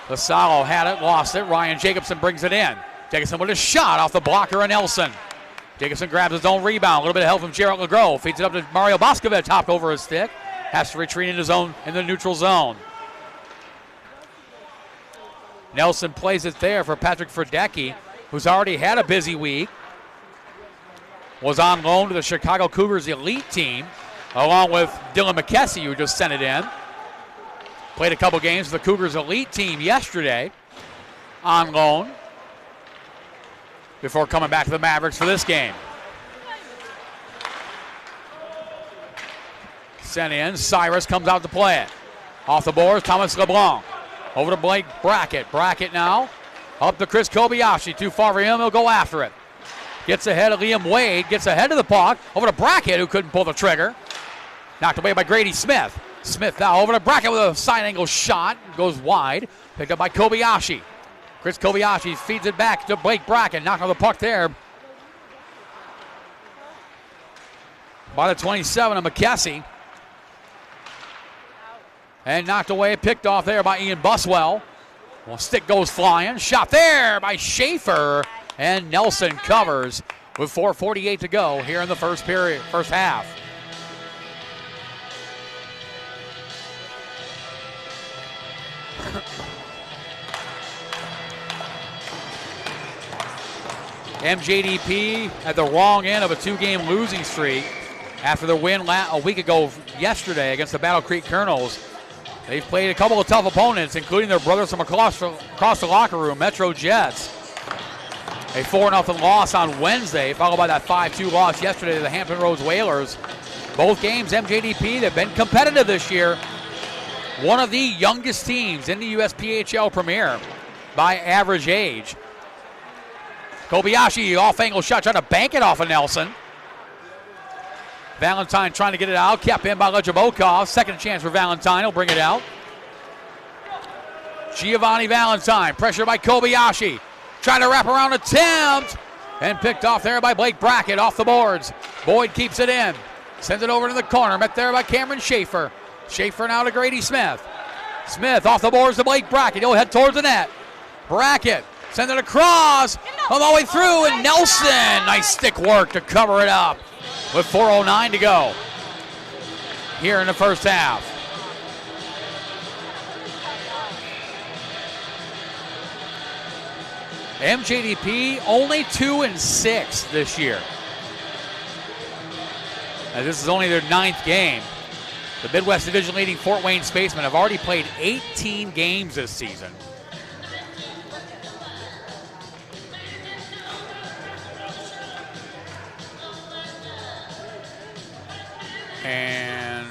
Vassallo had it, lost it. Ryan Jacobson brings it in. Jacobson with a shot off the blocker of Nelson. Jacobson grabs his own rebound. A little bit of help from Jarrett Legault. Feeds it up to Mario Boscovich, topped over his stick. Has to retreat in the neutral zone. Nelson plays it there for Patrick Fredecki, who's already had a busy week. Was on loan to the Chicago Cougars elite team, along with Dylan McKessie, who just sent it in. Played a couple games for the Cougars elite team yesterday on loan before coming back to the Mavericks for this game. Sent in, Cyrus comes out to play it. Off the boards, Thomas LeBlanc. Over to Blake Brackett. Brackett now up to Chris Kobayashi. Too far for him, he'll go after it. Gets ahead of Liam Wade, gets ahead of the puck. Over to Brackett, who couldn't pull the trigger. Knocked away by Grady Smith. Smith now over to Brackett with a side angle shot. Goes wide. Picked up by Kobayashi. Chris Kobayashi feeds it back to Blake Brackett. Knocked on the puck there by the 27 of McKessie. And knocked away, picked off there by Ian Buswell. Well, stick goes flying. Shot there by Schaefer. And Nelson covers with 4:48 to go here in the first half. MJDP at the wrong end of a 2-game losing streak after their win a week ago yesterday against the Battle Creek Colonels. They've played a couple of tough opponents, including their brothers from across the locker room, Metro Jets. A 4-0 loss on Wednesday, followed by that 5-2 loss yesterday to the Hampton Roads Whalers. Both games, MJDP, they've been competitive this year. One of the youngest teams in the USPHL Premier by average age. Kobayashi, off-angle shot, trying to bank it off of Nelson. Valentine trying to get it out, kept in by Lejabokov. Second chance for Valentine, he'll bring it out. Giovanni Valentine, pressure by Kobayashi. Trying to wrap around attempt, and picked off there by Blake Brackett off the boards. Boyd keeps it in, sends it over to the corner, met there by Cameron Schaefer. Schaefer now to Grady Smith. Smith off the boards to Blake Brackett, he'll head towards the net. Brackett sends it across, all the way through, and Nelson, nice stick work to cover it up with 4:09 to go here in the first half. MJDP only 2-6 this year. Now, this is only their 9th game. The Midwest Division leading Fort Wayne Spacemen have already played 18 games this season. And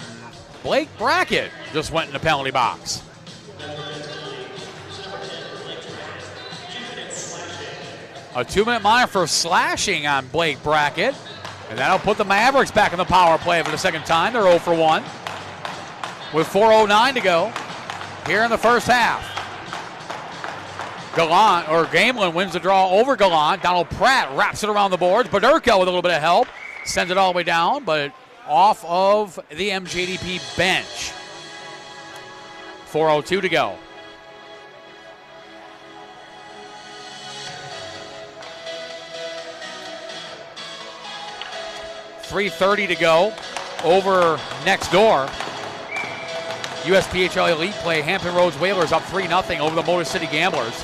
Blake Brackett just went in the penalty box. A 2-minute minor for slashing on Blake Brackett. And that'll put the Mavericks back in the power play for the second time. They're 0 for 1. With 4:09 to go here in the first half. Gallant, or Gamelin wins the draw over Gallant. Donald Pratt wraps it around the boards. Badurka with a little bit of help. Sends it all the way down, but off of the MJDP bench. 4:02 to go. .330 to go. Over next door. USPHL Elite play. Hampton Roads Whalers up 3-0 over the Motor City Gamblers.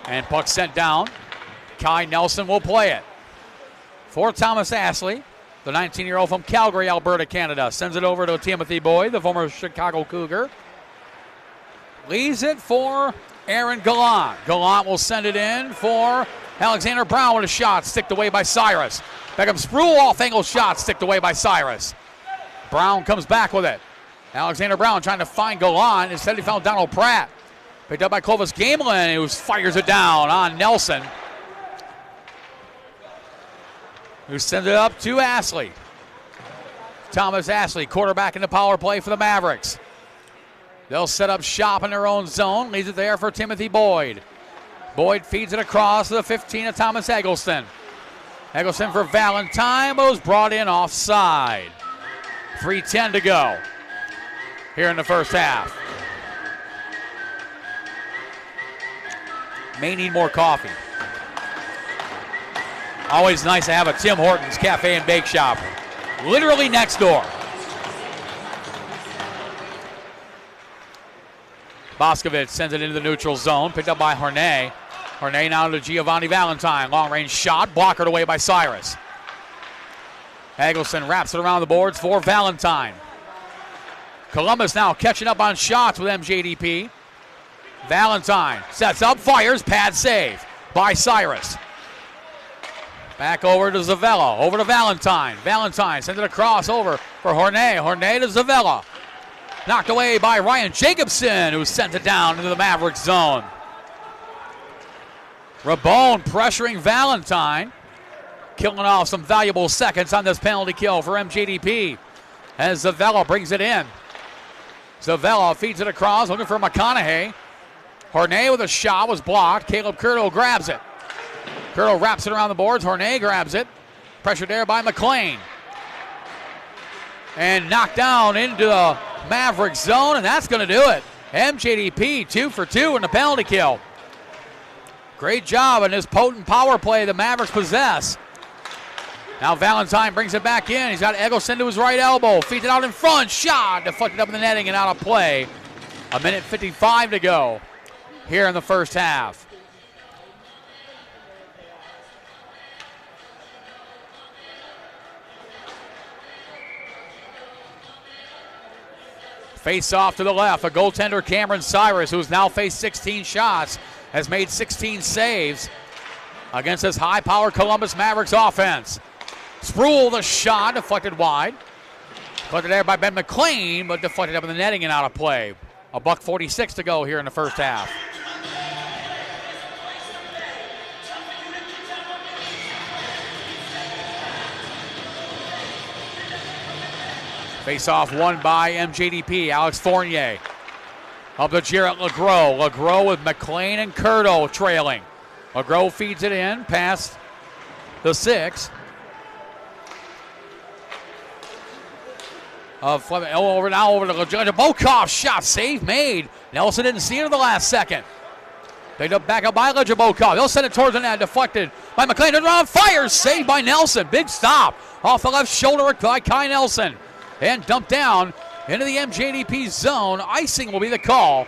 And puck sent down. Kai Nelson will play it. For Thomas Ashley, the 19-year-old from Calgary, Alberta, Canada. Sends it over to Timothy Boyd, the former Chicago Cougar. Leaves it for Aaron Gallant. Gallant will send it in for Alexander Brown with a shot, sticked away by Cyrus. Beckham Sproul off-angle shot, sticked away by Cyrus. Brown comes back with it. Alexander Brown trying to find Gallant. Instead he found Donald Pratt. Picked up by Clovis Gamelin, who fires it down on Nelson, who sends it up to Ashley. Thomas Ashley, quarterback in the power play for the Mavericks. They'll set up shop in their own zone. Leaves it there for Timothy Boyd. Boyd feeds it across to the 15 of Thomas Eggleston. Eggleston for Valentine, but was brought in offside. 3:10 to go here in the first half. May need more coffee. Always nice to have a Tim Hortons Cafe and Bake Shop literally next door. Boscovich sends it into the neutral zone, picked up by Hornet. Hornet now to Giovanni Valentine. Long range shot, blockered away by Cyrus. Eggleston wraps it around the boards for Valentine. Columbus now catching up on shots with MJDP. Valentine sets up, fires, pad save by Cyrus. Back over to Zavella, over to Valentine. Valentine sends it across over for Hornet. Hornet to Zavella. Knocked away by Ryan Jacobson, who sent it down into the Mavericks zone. Rabone pressuring Valentine, killing off some valuable seconds on this penalty kill for MJDP as Zavella brings it in. Zavella feeds it across, looking for McConaughey. Hornet with a shot was blocked. Caleb Curto grabs it. Curto wraps it around the boards. Hornet grabs it. Pressured there by McLean. And knocked down into the Mavericks zone, and that's going to do it. MJDP 2 for 2 in the penalty kill. Great job in this potent power play the Mavericks possess. Now Valentine brings it back in. He's got Eggleston to his right elbow. Feeds it out in front. Shot deflected up in the netting and out of play. 1:55 to go here in the first half. Face off to the left. A goaltender, Cameron Cyrus, who's now faced 16 shots, has made 16 saves against this high-powered Columbus Mavericks offense. Sproul, the shot, deflected wide. Deflected there by Ben McLean, but deflected up in the netting and out of play. $1:46 to go here in the first half. Face-off won by MJDP. Alex Fournier up to Jarrett LeGros. LeGros with McLean and Curto trailing. LeGros feeds it in past the 6. Over to Jabokov. Shot save made. Nelson didn't see it in the last second. Picked up back up by Jabokov. They'll send it towards the net. Deflected by McLean. Around fires. Saved by Nelson. Big stop off the left shoulder by Kai Nelson. And dumped down into the MJDP zone. Icing will be the call.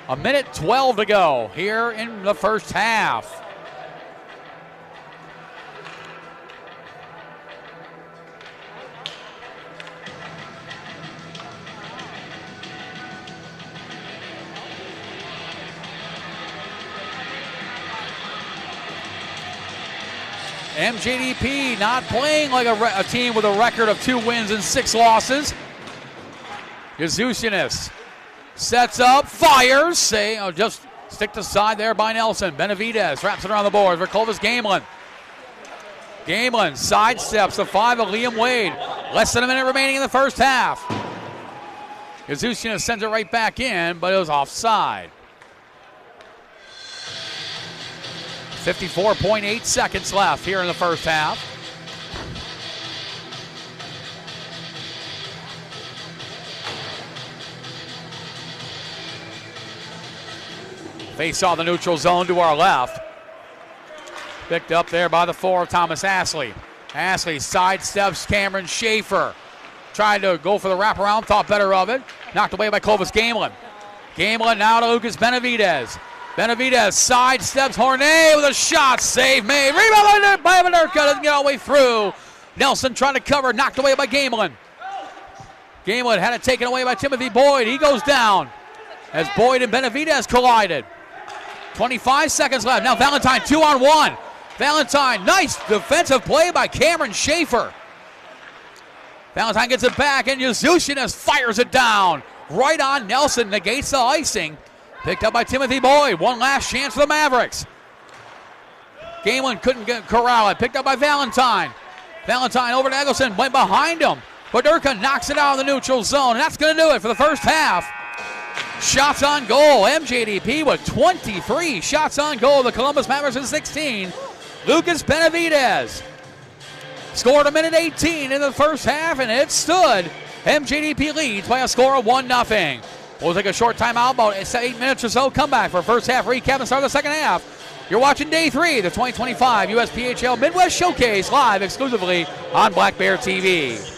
1:12 to go here in the first half. MJDP not playing like a team with a record of 2 wins and 6 losses. Yazusianis sets up, fires, just sticked aside there by Nelson. Benavidez wraps it around the board for Clovis Gamelin. Gamelin sidesteps the 5 of Liam Wade. Less than a minute remaining in the first half. Yazusianis sends it right back in, but it was offside. 54.8 seconds left here in the first half. Face off the neutral zone to our left. Picked up there by the 4 of Thomas Ashley. Ashley sidesteps Cameron Schaefer. Tried to go for the wraparound, thought better of it. Knocked away by Clovis Gamelin. Gamelin now to Lucas Benavidez. Benavidez sidesteps Hornet with a shot. Save made. Rebound by Maderka. Doesn't get all the way through. Nelson trying to cover. Knocked away by Gamelin. Gamelin had it taken away by Timothy Boyd. He goes down as Boyd and Benavidez collided. 25 seconds left. Now Valentine 2-on-1. Valentine, nice defensive play by Cameron Schaefer. Valentine gets it back, and Yuzushinas fires it down. Right on Nelson, negates the icing. Picked up by Timothy Boyd. One last chance for the Mavericks. Gamelin couldn't corral it. Picked up by Valentine. Valentine over to Eggleston, went behind him. Paderka knocks it out of the neutral zone, and that's going to do it for the first half. Shots on goal. MJDP with 23 shots on goal. The Columbus Mavericks with 16. Lucas Benavidez scored a minute 18 in the first half, and it stood. MJDP leads by a score of 1-0. We'll take a short timeout, about 8 minutes or so. Come back for first half recap and start the second half. You're watching Day 3 of the 2025 USPHL Midwest Showcase live exclusively on Black Bear TV.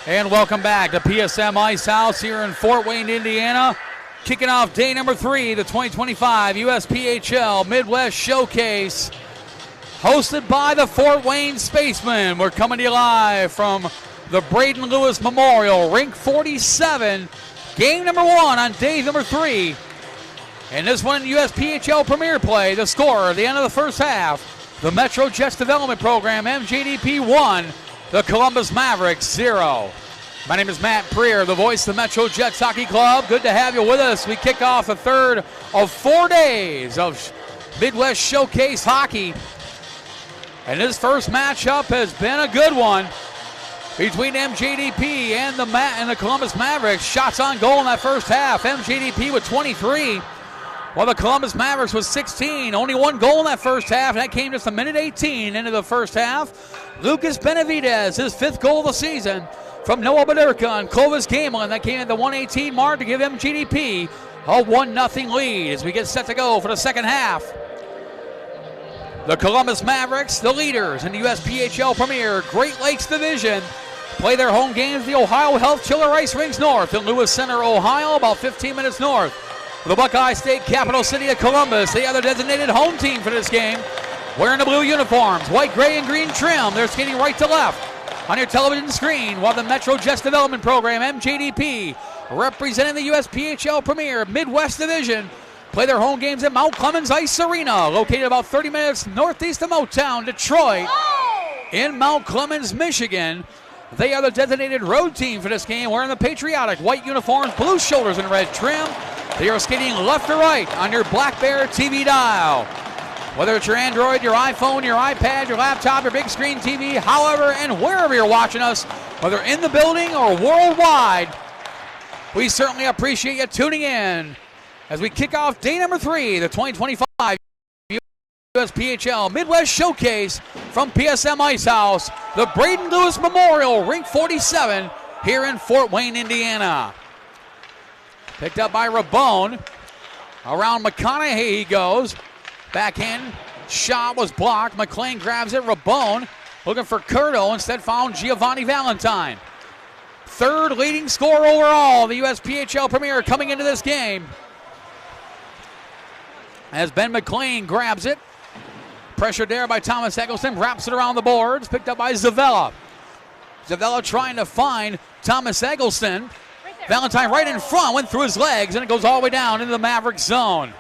And welcome back to PSM Ice House here in Fort Wayne, Indiana. Kicking off day number 3, the 2025 USPHL Midwest Showcase, hosted by the Fort Wayne Spacemen. We're coming to you live from the Braden Lewis Memorial, Rink 47, game number 1 on day number 3. And this one, USPHL Premier Play, the score at the end of the first half, the Metro Jets Development Program, MJDP 1, the Columbus Mavericks 0. My name is Matt Preer, the voice of the Metro Jets Hockey Club. Good to have you with us. We kick off the third of 4 days of Midwest Showcase Hockey. And this first matchup has been a good one between MJDP and the Columbus Mavericks. Shots on goal in that first half. MJDP with 23, while the Columbus Mavericks with 16. Only one goal in that first half, and that came just a minute 18 into the first half. Lucas Benavidez, his 5th goal of the season from Noah Baderka and Clovis Gamelin. That came at the 118 mark to give MJDP a 1-0 lead as we get set to go for the second half. The Columbus Mavericks, the leaders in the USPHL Premier Great Lakes Division, play their home games at the Ohio Health Chiller Ice Rinks North in Lewis Center, Ohio, about 15 minutes north of the Buckeye State capital city of Columbus. They are the designated home team for this game, wearing the blue uniforms, white, gray, and green trim. They're skating right to left on your television screen, while the Metro Jets Development Program, MJDP, representing the USPHL Premier Midwest Division, play their home games at Mount Clemens Ice Arena, located about 30 minutes northeast of Motown, Detroit, in Mount Clemens, Michigan. They are the designated road team for this game, wearing the patriotic white uniforms, blue shoulders, and red trim. They are skating left to right on your Black Bear TV dial. Whether it's your Android, your iPhone, your iPad, your laptop, your big screen TV, however and wherever you're watching us, whether in the building or worldwide, we certainly appreciate you tuning in as we kick off day number 3, the 2025 USPHL Midwest Showcase from PSM Ice House, the Braden Lewis Memorial, Rink 47, here in Fort Wayne, Indiana. Picked up by Rabone. Around McConaughey he goes. Backhand shot was blocked. McLean grabs it. Rabone looking for Curto. Instead found Giovanni Valentine. Third leading scorer overall, the USPHL Premier coming into this game. As Ben McLean grabs it. Pressured there by Thomas Eggleston. Wraps it around the boards. Picked up by Zavella. Zavella trying to find Thomas Eggleston. Valentine right in front. Went through his legs, and it goes all the way down into the Maverick zone.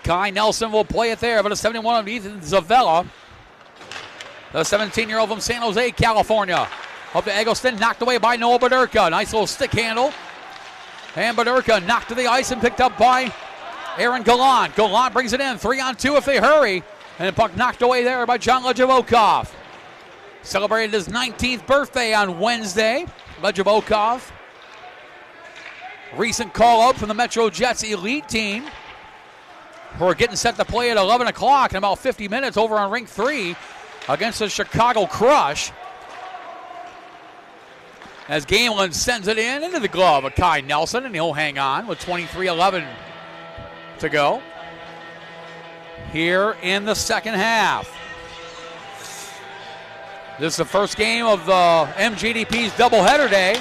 Kai Nelson will play it there, but a 71 of Ethan Zavella, the 17-year-old from San Jose, California. Up to Eggleston, knocked away by Noah Baderka. Nice little stick handle. And Baderka knocked to the ice and picked up by Aaron Gallant. Gallant brings it in, 3-on-2 if they hurry. And the puck knocked away there by John Lejabokov. Celebrated his 19th birthday on Wednesday. Lejabokov, recent call-up from the Metro Jets elite team, who are getting set to play at 11 o'clock in about 50 minutes over on Rink 3 against the Chicago Crush. As Gamelin sends it into the glove of Kai Nelson, and he'll hang on with 23:11 to go here in the second half. This is the first game of the MJDP's doubleheader day.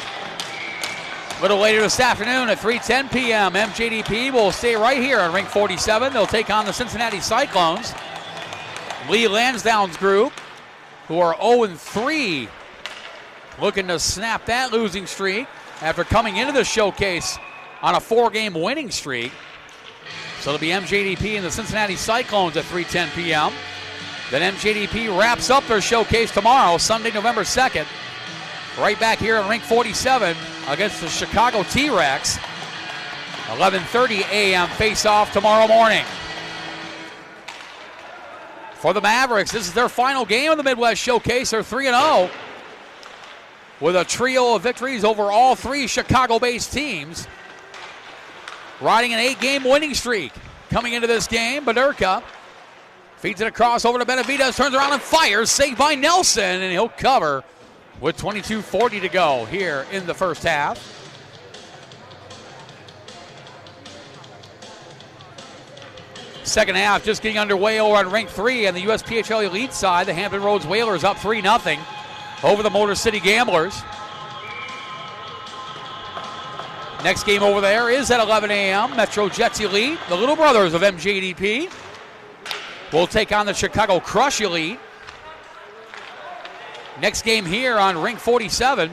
A little later this afternoon at 3:10 p.m., MJDP will stay right here on Rink 47. They'll take on the Cincinnati Cyclones. Lee Lansdowne's group, who are 0-3, looking to snap that losing streak after coming into the showcase on a 4-game winning streak. So it'll be MJDP and the Cincinnati Cyclones at 3:10 p.m. Then MJDP wraps up their showcase tomorrow, Sunday, November 2nd. Right back here in Rink 47 against the Chicago T-Rex. 11:30 a.m. face-off tomorrow morning. For the Mavericks, this is their final game of the Midwest Showcase. They're 3-0 with a trio of victories over all 3 Chicago-based teams. Riding an 8-game winning streak coming into this game. Baderka feeds it across over to Benavidez, turns around and fires. Saved by Nelson, and he'll cover with 22:40 to go here in the first half. Second half just getting underway over on Rink 3 and the USPHL Elite side. The Hampton Roads Whalers up 3-0. over the Motor City Gamblers. Next game over there is at 11 a.m. Metro Jets Elite, the little brothers of MJDP, will take on the Chicago Crush Elite. Next game here on Rink 47,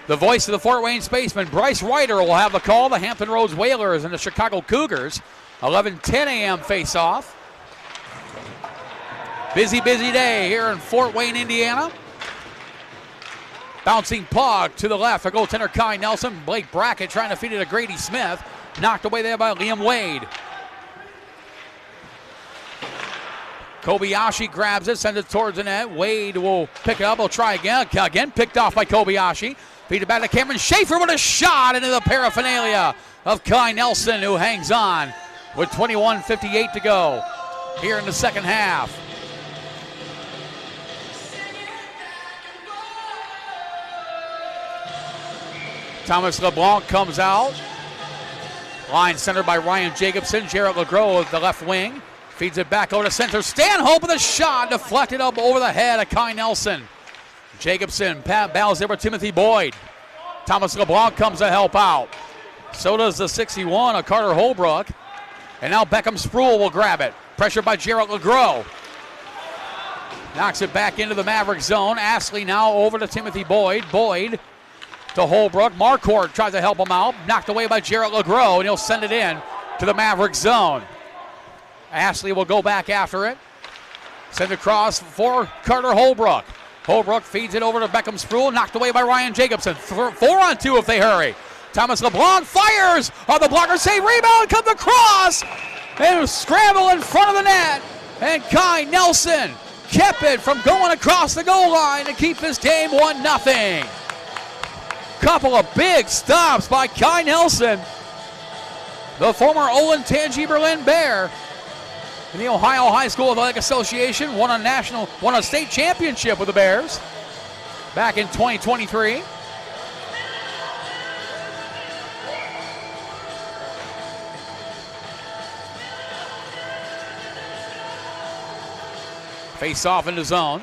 the voice of the Fort Wayne Spaceman, Bryce Ryder, will have the call. The Hampton Roads Whalers and the Chicago Cougars. 11:10 a.m. face-off. Busy day here in Fort Wayne, Indiana. Bouncing puck to the left for goaltender Kai Nelson. Blake Brackett trying to feed it to Grady Smith. Knocked away there by Liam Wade. Kobayashi grabs it, sends it towards the net. Wade will pick it up. He'll try again. Again picked off by Kobayashi. Feed it back to Cameron Schaefer with a shot into the paraphernalia of Kai Nelson, who hangs on with 21:58 to go here in the second half. Thomas LeBlanc comes out. Line centered by Ryan Jacobson. Jarrett LeGros with the left wing. Feeds it back over to center. Stanhope with a shot. Deflected up over the head of Kai Nelson. Jacobson battles there with Timothy Boyd. Thomas LeBlanc comes to help out. So does the 61 of Carter Holbrook. And now Beckham Sproul will grab it. Pressured by Jarrett LeGros. Knocks it back into the Maverick zone. Astley now over to Timothy Boyd. Boyd to Holbrook. Marquardt tries to help him out. Knocked away by Jarrett LeGros, and he'll send it in to the Maverick zone. Ashley will go back after it. Send across for Carter Holbrook. Holbrook feeds it over to Beckham Sproul. Knocked away by Ryan Jacobson. 4-on-2 if they hurry. Thomas LeBlanc fires on the blocker save. Rebound comes across. And scramble in front of the net. And Kai Nelson kept it from going across the goal line to keep this game 1-0. Couple of big stops by Kai Nelson, the former Olentangy Berlin Bear in the Ohio High School Athletic Association. Won a state championship with the Bears back in 2023. Face off in the zone.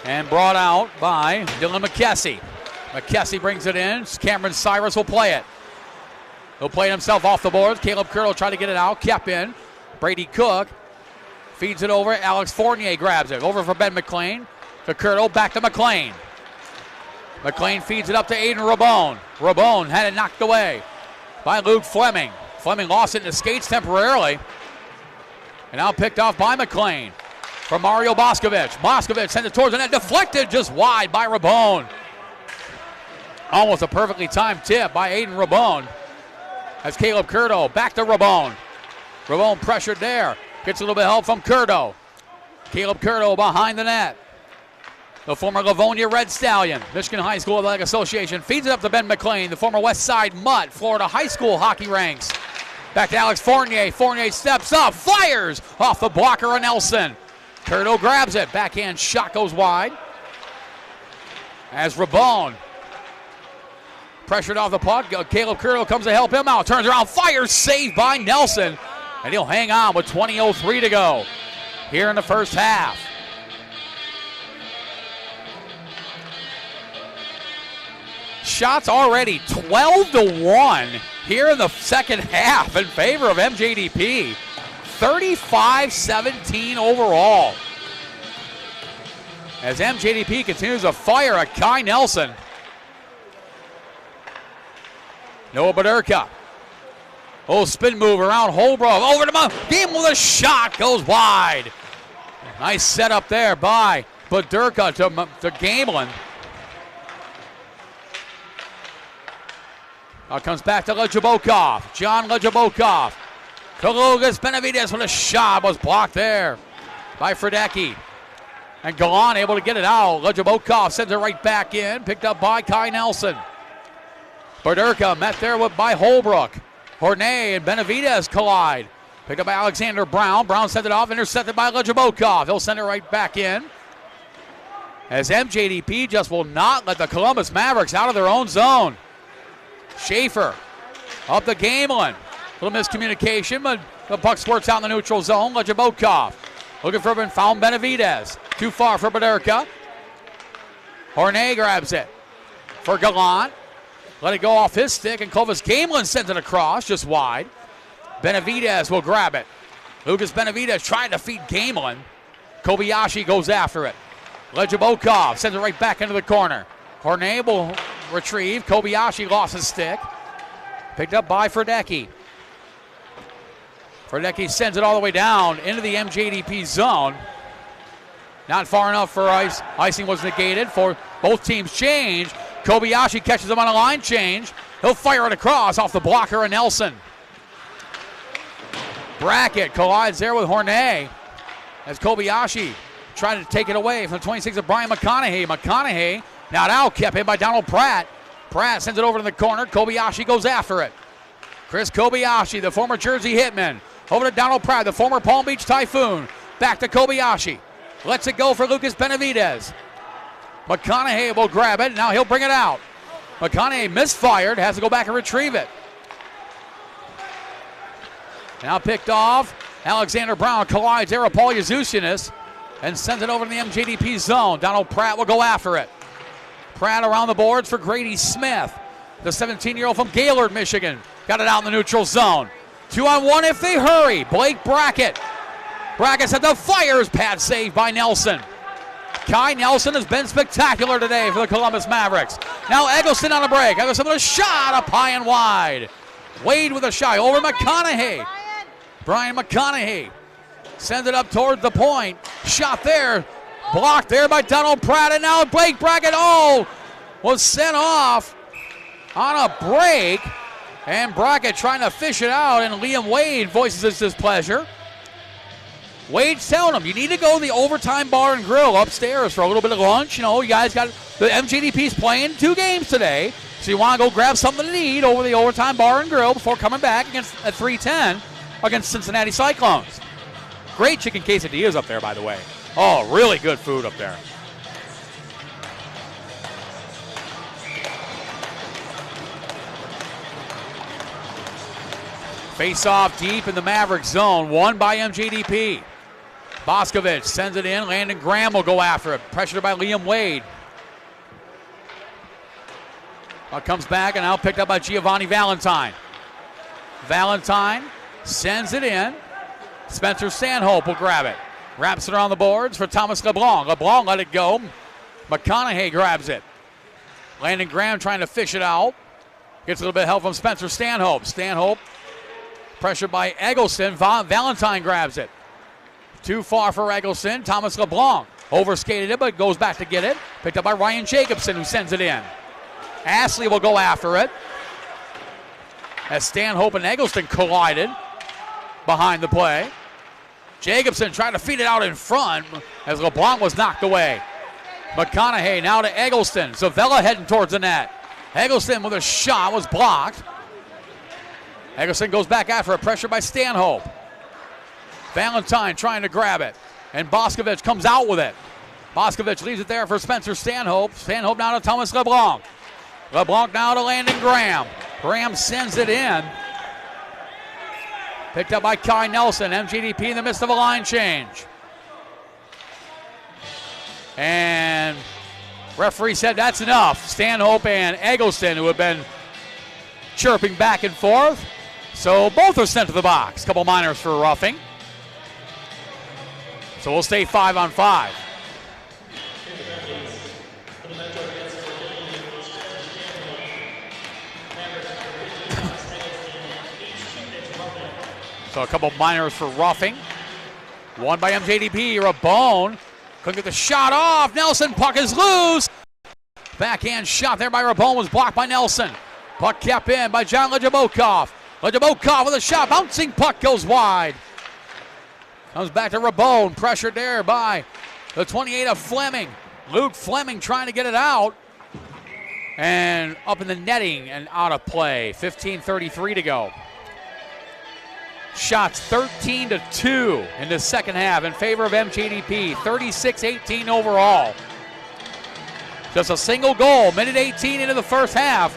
And brought out by Dylan McKessie. McKessie brings it in. Cameron Cyrus will play it. He'll play it himself off the boards. Caleb Curl trying to get it out. Kept in. Brady Cook feeds it over. Alex Fournier grabs it. Over for Ben McLean. To Curl. Back to McLean. McLean feeds it up to Aiden Rabone. Rabone had it knocked away by Luke Fleming. Fleming lost it in the skates temporarily. And now picked off by McLean. From Mario Boscovich. Boscovich sends it towards the net. Deflected just wide by Rabone. Almost a perfectly timed tip by Aiden Rabone. As Caleb Curdo back to Rabone. Rabone pressured there. Gets a little bit of help from Curdo. Caleb Curdo behind the net. The former Livonia Red Stallion, Michigan High School Athletic Association, feeds it up to Ben McLean, the former West Side Mutt, Florida High School hockey ranks. Back to Alex Fournier. Fournier steps up, fires off the blocker of Nelson. Curdo grabs it. Backhand shot goes wide. As Rabone pressured off the puck. Caleb Curdo comes to help him out. Turns around, fires, saved by Nelson. And he'll hang on with 20:03 to go here in the first half. Shots already 12-1 here in the second half in favor of MJDP. 35-17 overall. As MJDP continues to fire at Kai Nelson. Noah Baderka. Oh, spin move around Holbrook. Over to Game with a shot. Goes wide. Nice setup there by Baderka to Gamelin. Now comes back to Lejabokov. John Lejabokov. To Lucas Benavides with a shot. Was blocked there by Fredecki. And Galan able to get it out. Lejabokov sends it right back in. Picked up by Kai Nelson. Baderka met there by Holbrook. Hornay and Benavides collide. Picked up by Alexander Brown. Brown sent it off, intercepted by Lejabokov. He'll send it right back in. As MJDP just will not let the Columbus Mavericks out of their own zone. Schaefer up the Gamelin. Little miscommunication, but the puck squirts out in the neutral zone. Lejabokov looking for him, found Benavides. Too far for Baderka. Hornay grabs it for Gallant. Let it go off his stick, and Clovis Gamelin sends it across, just wide. Benavidez will grab it. Lucas Benavidez trying to feed Gamelin. Kobayashi goes after it. Lejabokov sends it right back into the corner. Hornay will retrieve. Kobayashi lost his stick. Picked up by Fredecki. Fredecki sends it all the way down into the MJDP zone. Not far enough for ice. Icing was negated for both teams change. Kobayashi catches him on a line change. He'll fire it across off the blocker of Nelson. Brackett collides there with Hornay as Kobayashi trying to take it away from the 26 of Brian McConaughey. McConaughey not out, kept in by Donald Pratt. Pratt sends it over to the corner. Kobayashi goes after it. Chris Kobayashi, the former Jersey Hitman, over to Donald Pratt, the former Palm Beach Typhoon. Back to Kobayashi. Lets it go for Lucas Benavidez. McConaughey will grab it. Now he'll bring it out. McConaughey misfired. Has to go back and retrieve it. Now picked off. Alexander Brown collides there with Paul Yazusianis and sends it over to the MJDP zone. Donald Pratt will go after it. Pratt around the boards for Grady Smith. The 17-year-old from Gaylord, Michigan. Got it out in the neutral zone. 2-on-1 if they hurry. Blake Brackett. Brackett set the fires. Pad save by Nelson. Kai Nelson has been spectacular today for the Columbus Mavericks. Now Eggleston on a break. Eggleston with a shot up high and wide. Wade with a shot over McConaughey. Brian McConaughey sends it up toward the point. Shot there. Blocked there by Donald Pratt. And now Blake Brackett, was sent off on a break. And Brackett trying to fish it out. And Liam Wade voices his displeasure. Wade's telling him, you need to go to the overtime bar and grill upstairs for a little bit of lunch. You know, you guys got, the MJDP's playing 2 games today. So you want to go grab something to eat over the overtime bar and grill before coming back at 3:10 against Cincinnati Cyclones. Great chicken quesadillas up there, by the way. Oh, really good food up there. Face off deep in the Maverick zone, won by MJDP. Boscovich sends it in. Landon Graham will go after it. Pressured by Liam Wade. Comes back and now picked up by Giovanni Valentine. Valentine sends it in. Spencer Stanhope will grab it. Wraps it around the boards for Thomas LeBlanc. LeBlanc let it go. McConaughey grabs it. Landon Graham trying to fish it out. Gets a little bit of help from Spencer Stanhope. Stanhope pressured by Eggleston. Valentine grabs it. Too far for Eggleston. Thomas LeBlanc overskated it, but goes back to get it. Picked up by Ryan Jacobson, who sends it in. Ashley will go after it as Stanhope and Eggleston collided behind the play. Jacobson trying to feed it out in front as LeBlanc was knocked away. McConaughey now to Eggleston. Zavella heading towards the net. Eggleston with a shot was blocked. Eggleston goes back after it, pressure by Stanhope. Valentine trying to grab it, and Boscovich comes out with it. Boscovich leaves it there for Spencer Stanhope. Stanhope now to Thomas LeBlanc. LeBlanc now to Landon Graham. Graham sends it in. Picked up by Kai Nelson. MJDP in the midst of a line change. And referee said that's enough. Stanhope and Eggleston, who have been chirping back and forth. So both are sent to the box. Couple minors for roughing. So we'll stay 5-on-5. So a couple minors for roughing. One by MJDP, Rabone. Couldn't get the shot off. Nelson, puck is loose. Backhand shot there by Rabone was blocked by Nelson. Puck kept in by John Lejabokov. Lejabokov with a shot. Bouncing puck goes wide. Comes back to Rabone. Pressured there by the 28 of Fleming. Luke Fleming trying to get it out. And up in the netting and out of play. 15:33 to go. Shots 13-2 in the second half in favor of MJDP. 36-18 overall. Just a single goal. Minute 18 into the first half.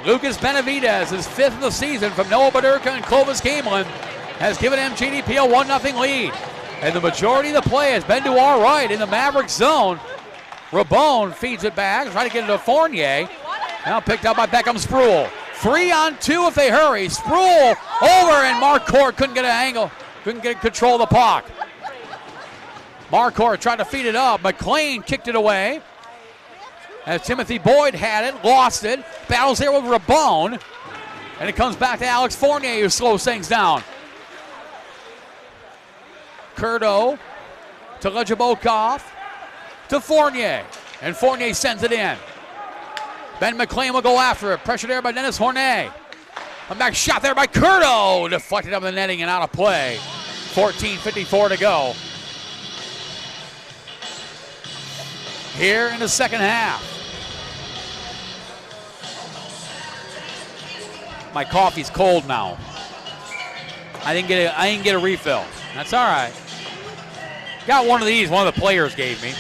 Lucas Benavidez, his 5th of the season from Noah Baderka and Clovis Gamelin, has given MJDP a 1-0 lead. And the majority of the play has been to our right in the Maverick zone. Rabone feeds it back, trying to get it to Fournier. Now picked up by Beckham Sproul. 3-on-2 if they hurry. Sproul over, and Marcourt couldn't get an angle, couldn't get control of the puck. Marcourt tried to feed it up. McLean kicked it away. As Timothy Boyd had it, lost it. Battles there with Rabone. And it comes back to Alex Fournier, who slows things down. Curto to Lejabokov to Fournier. And Fournier sends it in. Ben McLean will go after it. Pressure there by Dennis Hornet. A back shot there by Curto. Deflected up the netting and out of play. 14:54 to go. Here in the second half. My coffee's cold now. I didn't get a refill. That's all right. Got one of these, one of the players gave me.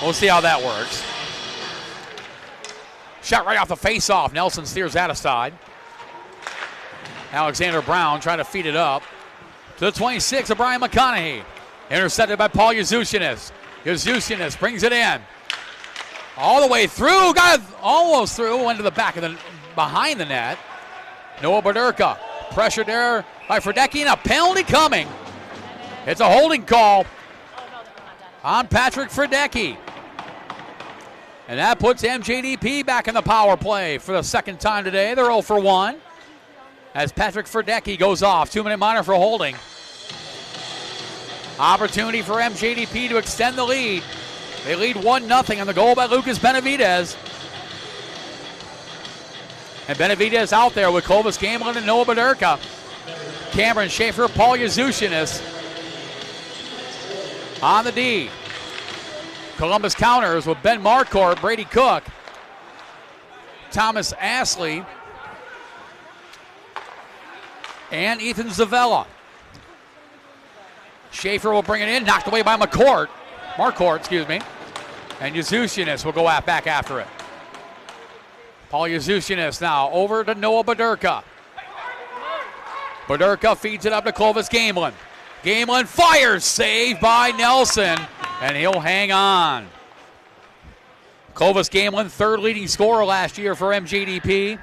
We'll see how that works. Shot right off the face-off. Nelson steers that aside. Alexander Brown trying to feed it up to the 26 of Brian McConaughey. Intercepted by Paul Yuzushinis. Yuzushinis brings it in. All the way through. Got it almost through. Went to the back of the, behind the net. Noah Baderka. Pressured there by Fredecki, and a penalty coming. It's a holding call on Patrick Fredecki. And that puts MJDP back in the power play for the second time today. They're 0 for 1. As Patrick Fredecki goes off. 2-minute minor for holding. Opportunity for MJDP to extend the lead. They lead 1-0 on the goal by Lucas Benavidez. And Benavidez out there with Clovis Gamblin and Noah Baderka. Cameron Schaefer, Paul Yuzushinis on the D. Columbus counters with Ben Marcourt, Brady Cook, Thomas Astley, and Ethan Zavella. Schaefer will bring it in, knocked away by Marcourt, and Yuzushinis will go back after it. Paul Yuzushinis now over to Noah Baderka. Baderka feeds it up to Clovis Gamblin. Gamblin fires, saved by Nelson, and he'll hang on. Clovis Gamblin, third leading scorer last year for MJDP.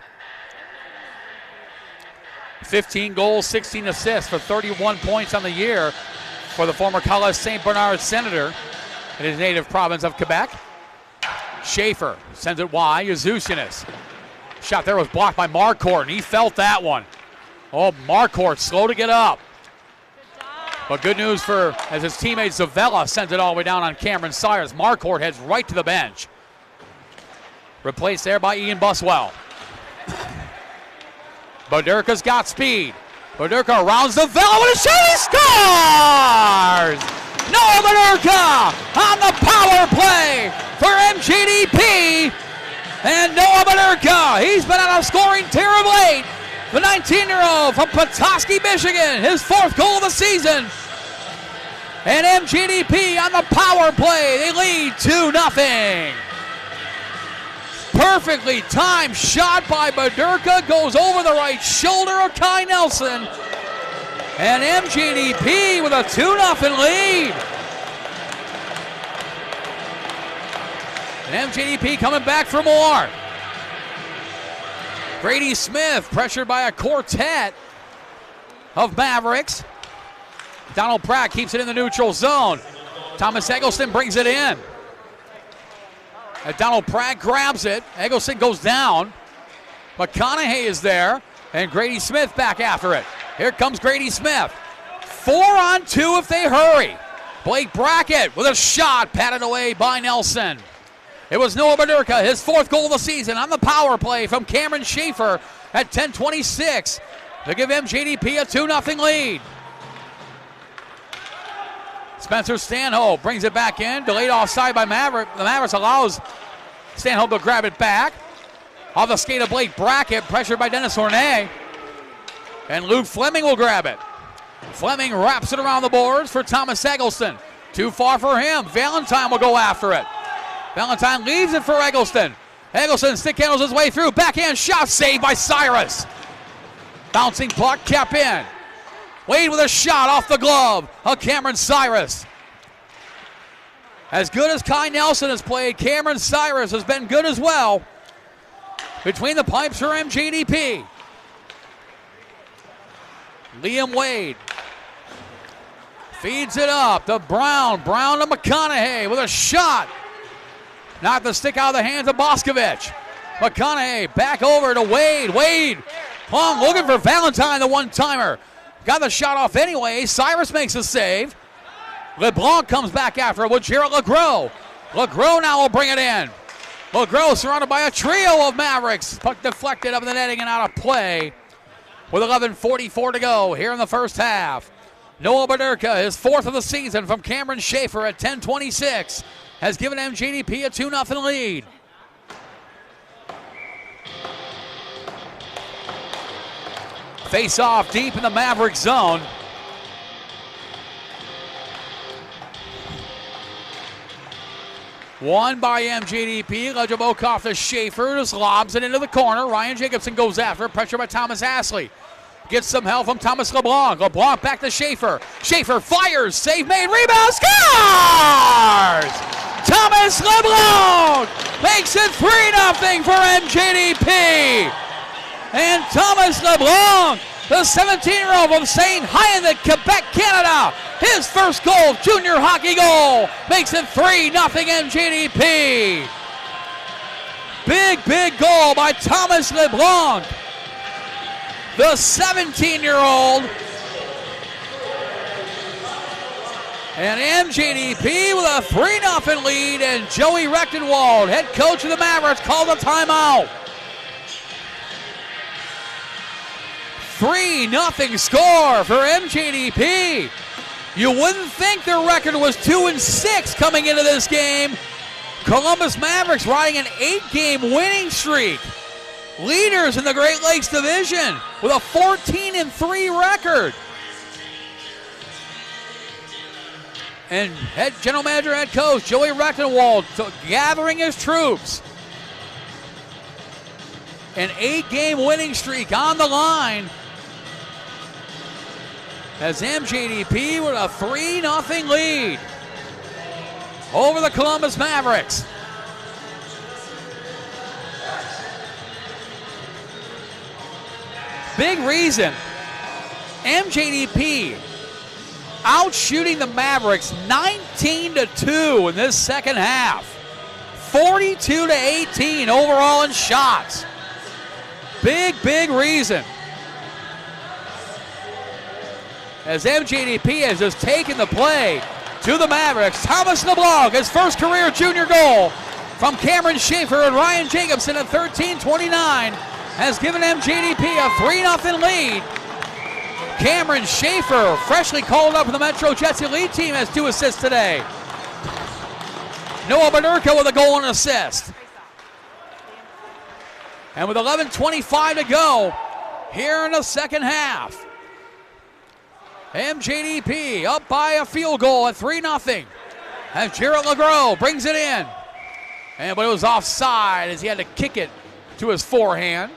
15 goals, 16 assists for 31 points on the year for the former College St. Bernard Senator in his native province of Quebec. Schaefer sends it wide. Yuzushinis. Shot there was blocked by Marcourt, and he felt that one. Oh, Marcourt slow to get up. But good news for, as his teammate Zavella sends it all the way down on Cameron Sayers. Marcourt heads right to the bench. Replaced there by Ian Buswell. Baderka's got speed. Baderka rounds Zavella with a shot. He scores! Noah Baderka on the power play for MJDP. And Noah Baderka, he's been on a scoring tear of late. The 19-year-old from Petoskey, Michigan, his fourth goal of the season. And MJDP on the power play, they lead 2-0. Perfectly timed shot by Baderka, goes over the right shoulder of Kai Nelson. And MJDP with a 2-0 lead. And MJDP coming back for more. Grady Smith pressured by a quartet of Mavericks. Donald Pratt keeps it in the neutral zone. Thomas Eggleston brings it in. And Donald Pratt grabs it. Eggleston goes down. McConaughey is there. And Grady Smith back after it. Here comes Grady Smith. 4-on-2 if they hurry. Blake Brackett with a shot patted away by Nelson. It was Noah Baderka, his fourth goal of the season on the power play from Cameron Schaefer at 10:26 to give MJDP a 2-0 lead. Spencer Stanhope brings it back in, delayed offside by Maverick. The Mavericks allows Stanhope to grab it back. Off the skate of Blake Brackett, pressured by Dennis Hornet. And Luke Fleming will grab it. Fleming wraps it around the boards for Thomas Eggleston. Too far for him. Valentine will go after it. Valentine leaves it for Eggleston. Eggleston stick handles his way through. Backhand shot saved by Cyrus. Bouncing puck kept in. Wade with a shot off the glove of Cameron Cyrus. As good as Kai Nelson has played, Cameron Cyrus has been good as well. Between the pipes for MJDP. Liam Wade feeds it up to Brown. Brown to McConaughey with a shot. Knocked the stick out of the hands of Boscovich. McConaughey back over to Wade. Wade looking for Valentine, the one-timer. Got the shot off anyway. Cyrus makes a save. LeBlanc comes back after it with Jarrett LeGros. LeGros now will bring it in. LeGros surrounded by a trio of Mavericks. Puck deflected up in the netting and out of play with 11:44 to go here in the first half. Noah Baderka, his fourth of the season from Cameron Schaefer at 10:26, has given MJDP a 2-0 lead. Face off deep in the Maverick zone. Won by MJDP. Lejabokov to Schaefer. Just lobs it into the corner. Ryan Jacobson goes after it. Pressure by Thomas Ashley. Gets some help from Thomas LeBlanc. LeBlanc back to Schaefer. Schaefer fires. Save made. Rebound. Scores! Thomas LeBlanc makes it 3-0 for MJDP. And Thomas LeBlanc, the 17-year-old from St. Hyacinthe, Quebec, Canada, his first goal, junior hockey goal, makes it 3-0 MJDP. Big goal by Thomas LeBlanc, the 17-year-old. And MJDP with a 3-0 lead, and Joey Rechtenwald, head coach of the Mavericks, called a timeout. 3-0 score for MJDP. You wouldn't think their record was 2-6 coming into this game. Columbus Mavericks riding an 8-game winning streak. Leaders in the Great Lakes Division with a 14-3 record. And general manager, head coach Joey Rechtenwald gathering his troops. An 8-game winning streak on the line as MJDP with a 3-0 lead over the Columbus Mavericks. Big reason, MJDP out shooting the Mavericks 19-2 in this second half. 42-18 overall in shots. Big reason. As MJDP has just taken the play to the Mavericks. Thomas LeBlanc, his first career junior goal from Cameron Schaefer and Ryan Jacobson at 13:29, has given MJDP a 3-0 lead. Cameron Schaefer, freshly called up for the Metro Jets Elite team, has 2 assists today. Noah Baderka with a goal and assist. And with 11:25 to go here in the second half, MJDP up by a field goal at 3-0. As Jarrett LeGros brings it in. But it was offside as he had to kick it to his forehand.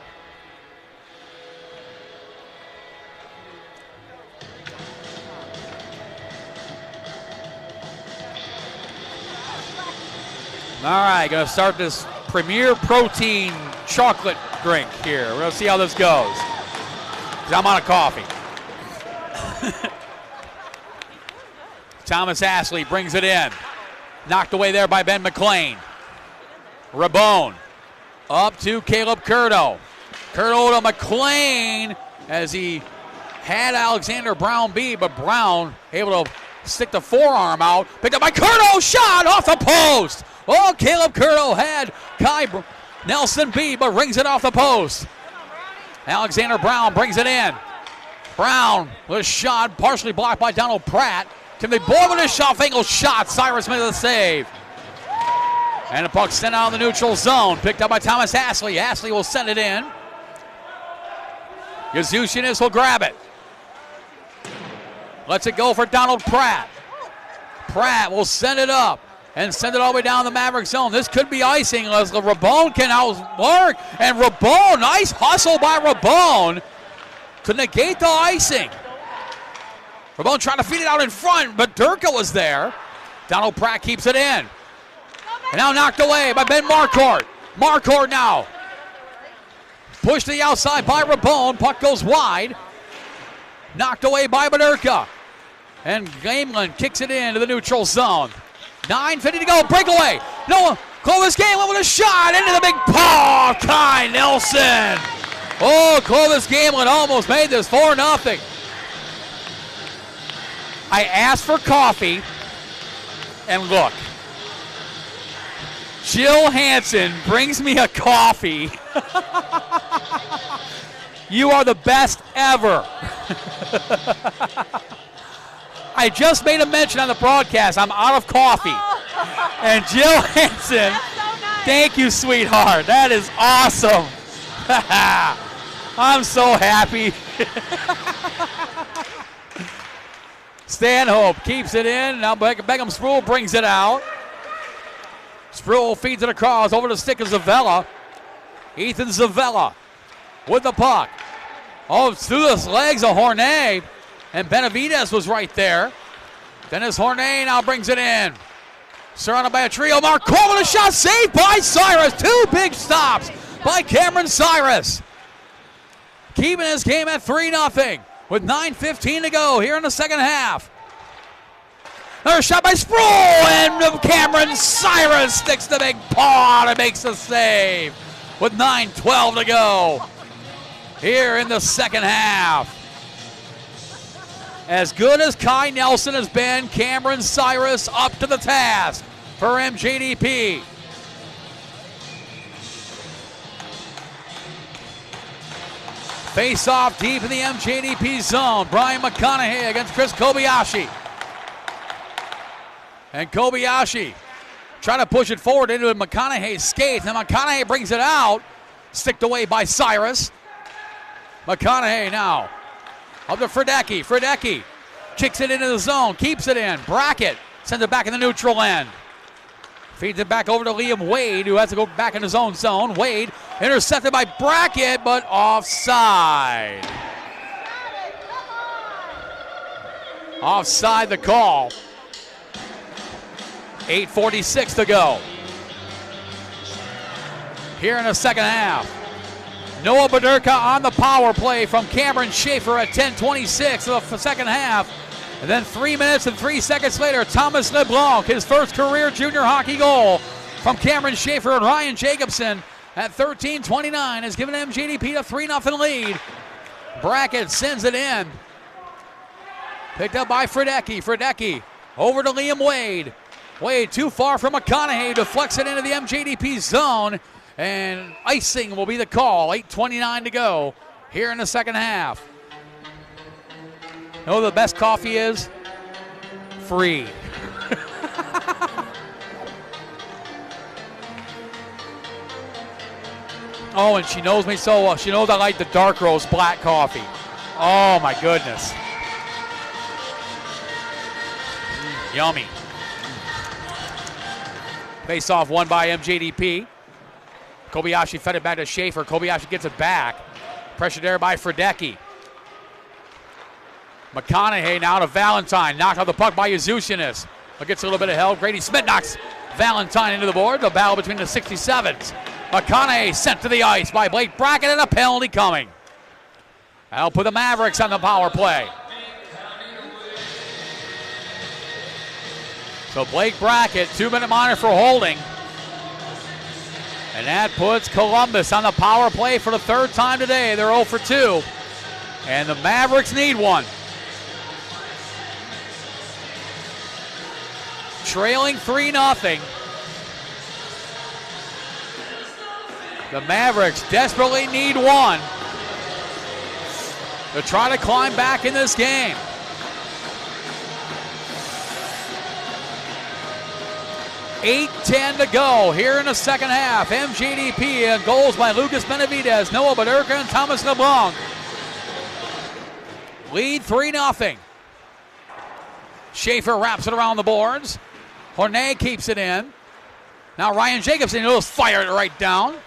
All right, going to start this Premier Protein chocolate drink here. We're going to see how this goes. 'Cause I'm on a coffee. Thomas Ashley brings it in. Knocked away there by Ben McLean. Rabone up to Caleb Curto. Curto to McLean as he had Alexander Brown beat, but Brown able to stick the forearm out. Picked up by Curto, shot off the post. Oh, Caleb Curto had Kai Nelson beat, but rings it off the post. Alexander Brown brings it in. Brown with a shot, partially blocked by Donald Pratt. Timothy Boyd with a shot, angle shot. Cyrus made the save. And the puck sent out of the neutral zone. Picked up by Thomas Ashley. Ashley will send it in. Yazushinius will grab it. Lets it go for Donald Pratt. Pratt will send it up and send it all the way down the Maverick zone. This could be icing as Rabone can outwork. And Rabone, nice hustle by Rabone to negate the icing. Ramon trying to feed it out in front, but Durka was there. Donald Pratt keeps it in. And now knocked away by Ben Marcourt. Marcourt now. Pushed to the outside by Ramon. Puck goes wide. Knocked away by Badurka. And Gamelin kicks it into the neutral zone. 9:50 to go. Breakaway. No, Clovis Gamelin with a shot into the big paw. Kai Nelson. Oh, Clovis Gamelin almost made this 4-0. I asked for coffee, and look. Jill Hansen brings me a coffee. You are the best ever. I just made a mention on the broadcast. I'm out of coffee. And Jill Hansen, thank you, sweetheart. That is awesome. I'm so happy. Stanhope keeps it in. Now Beckham Sproul brings it out. Sproul feeds it across over the stick of Zavella. Ethan Zavella with the puck. Oh, through the legs of Hornet. And Benavides was right there. Dennis Hornet now brings it in. Surrounded by a trio. Marcourt with a shot saved by Cyrus. 2 big stops by Cameron Cyrus. Keeping his game at 3-0 with 9:15 to go here in the second half. Another shot by Sproul, and Cameron Cyrus sticks the big paw out and makes the save with 9:12 to go here in the second half. As good as Kai Nelson has been, Cameron Cyrus up to the task for MJDP. Face off deep in the MJDP zone. Brian McConaughey against Chris Kobayashi. And Kobayashi trying to push it forward into McConaughey's skates. And McConaughey brings it out. Sticked away by Cyrus. McConaughey now up to Fredecki. Fredecki kicks it into the zone. Keeps it in. Brackett sends it back in the neutral end. Feeds it back over to Liam Wade, who has to go back in his own zone. Wade intercepted by Brackett, but offside. Offside the call. 8:46 to go here in the second half. Noah Badurka on the power play from Cameron Schaefer at 10:26 of the second half. And then 3 minutes and 3 seconds later, Thomas LeBlanc, his first career junior hockey goal from Cameron Schaefer and Ryan Jacobson at 13:29 has given MJDP a 3-0 lead. Brackett sends it in. Picked up by Fredecki. Fredecki over to Liam Wade. Wade too far from McConaughey, deflects it into the MJDP zone, and icing will be the call. 8:29 to go here in the second half. You know what the best coffee is? Free. Oh, and she knows me so well. She knows I like the dark roast black coffee. Oh, my goodness. Yummy. Face off won by MJDP. Kobayashi fed it back to Schaefer. Kobayashi gets it back. Pressure there by Fredecki. McConaughey now to Valentine. Knocked out the puck by Yazusianis. Gets a little bit of help. Grady Smith knocks Valentine into the board. The battle between the 67s. McConaughey sent to the ice by Blake Brackett, and a penalty coming. That'll put the Mavericks on the power play. So Blake Brackett, 2-minute minor for holding. And that puts Columbus on the power play for the third time today. They're 0 for 2. And the Mavericks need one. Trailing 3-0. The Mavericks desperately need one to try to climb back in this game. $8:10 to go here in the second half. MJDP and goals by Lucas Benavides, Noah Badurka, and Thomas LeBlanc. Lead 3-0. Schaefer wraps it around the boards. Hornet keeps it in. Now Ryan Jacobson will fire it right down.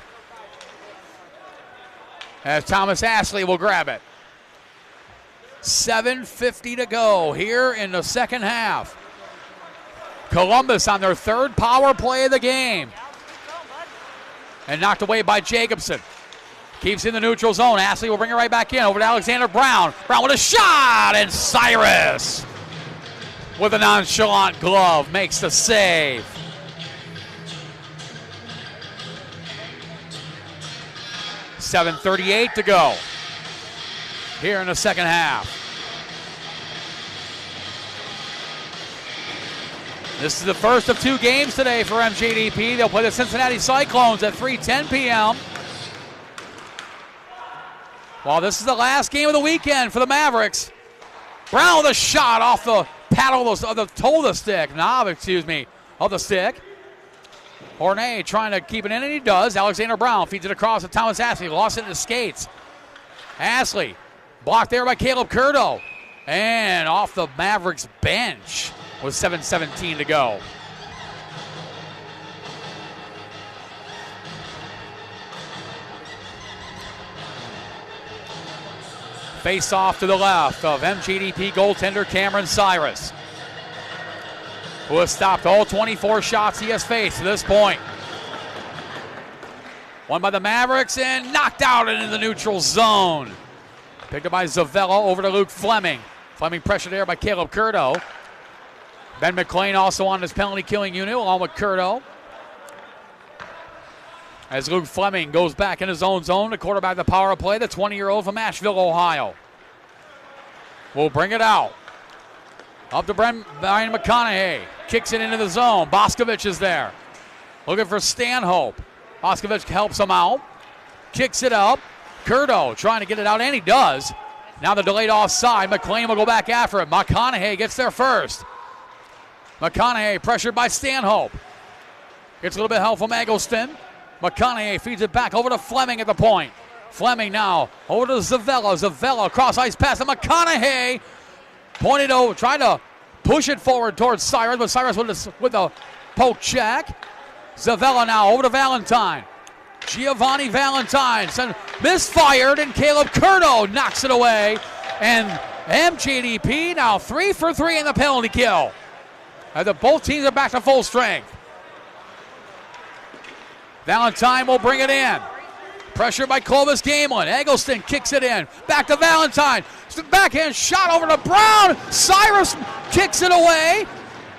As Thomas Ashley will grab it. 7:50 to go here in the second half. Columbus on their third power play of the game. And knocked away by Jacobson. Keeps in the neutral zone. Ashley will bring it right back in over to Alexander Brown. Brown with a shot, and Cyrus with a nonchalant glove makes the save. $7:38 to go here in the second half. This is the first of 2 games today for MJDP. They'll play the Cincinnati Cyclones at 3:10 p.m. While this is the last game of the weekend for the Mavericks. Brown with a shot off the paddle of the toe of the stick. Of the stick. Hornet trying to keep it in, and he does. Alexander Brown feeds it across to Thomas Ashley. Lost it in his skates. Ashley blocked there by Caleb Curto. And off the Mavericks bench with 7:17 to go. Face off to the left of MJDP goaltender Cameron Cyrus, who has stopped all 24 shots he has faced to this point. Won by the Mavericks and knocked out into the neutral zone. Picked up by Zavella over to Luke Fleming. Fleming pressured there by Caleb Curto. Ben McLean also on his penalty killing unit along with Curto. As Luke Fleming goes back in his own zone to quarterback the power play, the 20-year-old from Asheville, Ohio. Will bring it out. Up to Brian McConaughey. Kicks it into the zone. Boscovich is there. Looking for Stanhope. Boscovich helps him out. Kicks it up. Curto trying to get it out, and he does. Now the delayed offside. McLean will go back after it. McConaughey gets there first. McConaughey pressured by Stanhope. Gets a little bit of help from Eggleston. McConaughey feeds it back over to Fleming at the point. Fleming now over to Zavella. Zavella cross ice pass to McConaughey. Pointed over, trying to push it forward towards Cyrus, but Cyrus with a poke check. Zavella now over to Valentine. Giovanni Valentine misfired, and Caleb Curto knocks it away. And MJDP now 3 for 3 in the penalty kill. Both teams are back to full strength. Valentine will bring it in. Pressure by Clovis Gamelin. Eggleston kicks it in. Back to Valentine. Backhand shot over to Brown. Cyrus kicks it away.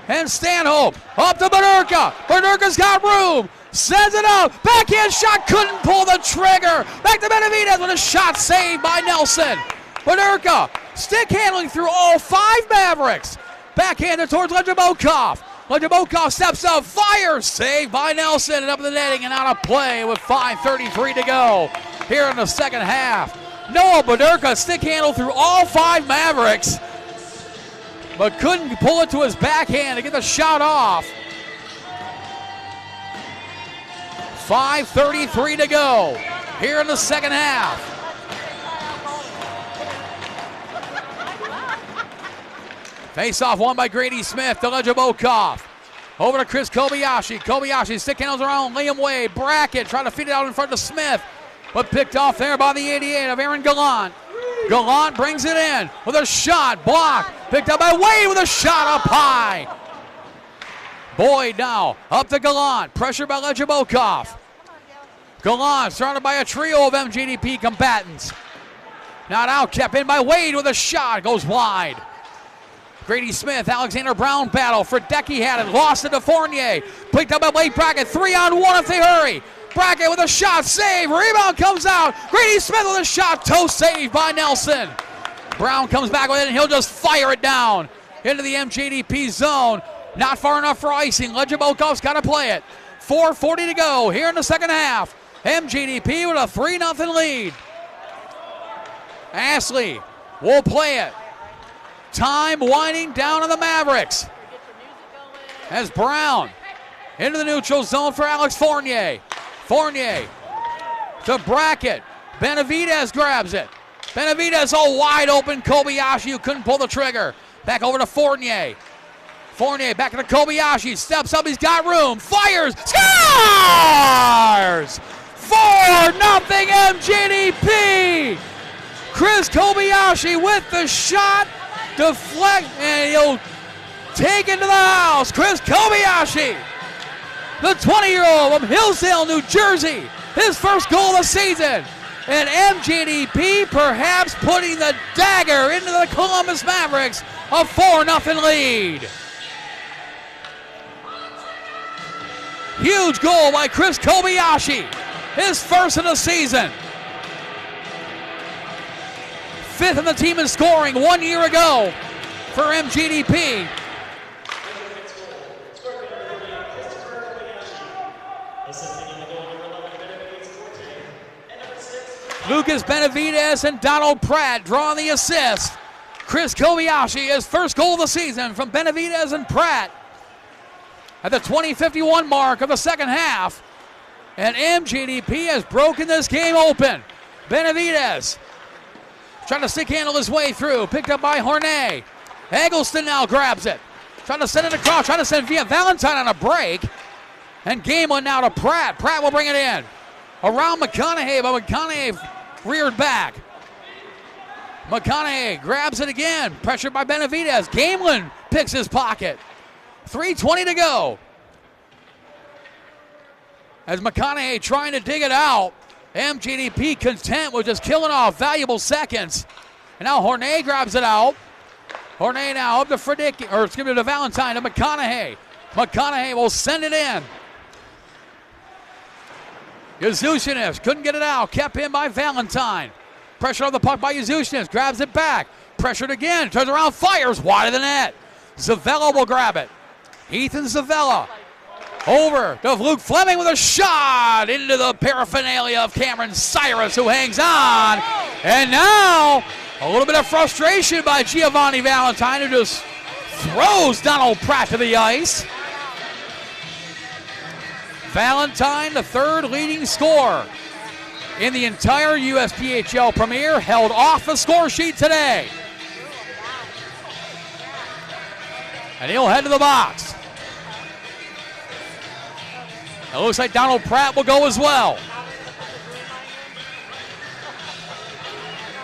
And Stanhope up to Bonerka. Bonerka's got room. Sends it out. Backhand shot. Couldn't pull the trigger. Back to Benavidez with a shot saved by Nelson. Bonerka stick handling through all 5 Mavericks. Backhanded towards Legibokov. Legibokov steps up, fires, saved by Nelson, and up the netting and out of play with 5:33 to go here in the second half. Noah Bonerka stick handle through all 5 Mavericks, but couldn't pull it to his backhand to get the shot off. 5:33 to go here in the second half. Face-off won by Grady Smith to Legibokov. Over to Chris Kobayashi. Kobayashi stick handles around Liam Wade. Brackett trying to feed it out in front of Smith, but picked off there by the 88 of Aaron Gallant. Gallant brings it in with a shot. Blocked. Picked up by Wade with a shot up high. Boyd now up to Gallant. Pressure by Legibokov. Gallant surrounded by a trio of MJDP combatants. Not out. Kept in by Wade with a shot. Goes wide. Grady Smith, Alexander Brown battle. Fredecki had it, lost it to Fournier. Picked up by Blake Brackett, 3-on-1 if they hurry. Brackett with a shot, save, rebound comes out. Grady Smith with a shot, toe saved by Nelson. Brown comes back with it, and he'll just fire it down into the MJDP zone. Not far enough for icing. Legibokov's got to play it. 4:40 to go here in the second half. MJDP with a 3-0 lead. Ashley will play it. Time winding down on the Mavericks. As Brown into the neutral zone for Alex Fournier. Fournier to Brackett. Benavidez grabs it. Benavidez all wide open. Kobayashi who couldn't pull the trigger. Back over to Fournier. Fournier back to Kobayashi. Steps up. He's got room. Fires. Scores! 4-0 MJDP. Chris Kobayashi with the shot. Deflect, and he'll take it to the house. Chris Kobayashi, the 20-year-old from Hillsdale, New Jersey. His first goal of the season. And MJDP perhaps putting the dagger into the Columbus Mavericks, a 4-0 lead. Huge goal by Chris Kobayashi, his first of the season. Fifth in the team in scoring 1 year ago for MJDP. Lucas Benavidez and Donald Pratt drawing the assist. Chris Kobayashi, his first goal of the season from Benavidez and Pratt at the 20:51 mark of the second half. And MJDP has broken this game open. Benavidez trying to stick handle his way through. Picked up by Hornet. Eggleston now grabs it. Trying to send it across. Trying to send via Valentine on a break. And game one now to Pratt. Pratt will bring it in. Around McConaughey, but McConaughey reared back. McConaughey grabs it again. Pressured by Benavidez. Gamelin picks his pocket. 3:20 to go. As McConaughey trying to dig it out. MJDP content with just killing off valuable seconds. And now Hornet grabs it out. Hornet now up to to Valentine, to McConaughey. McConaughey will send it in. Yuzushinis couldn't get it out. Kept in by Valentine. Pressure on the puck by Yuzushinis. Grabs it back. Pressured again. Turns around. Fires wide of the net. Zavella will grab it. Ethan Zavella. Over to Luke Fleming with a shot into the paraphernalia of Cameron Cyrus, who hangs on. And now a little bit of frustration by Giovanni Valentine, who just throws Donald Pratt to the ice. Valentine, the third leading scorer in the entire USPHL Premier, held off the score sheet today. And he'll head to the box. It looks like Donald Pratt will go as well.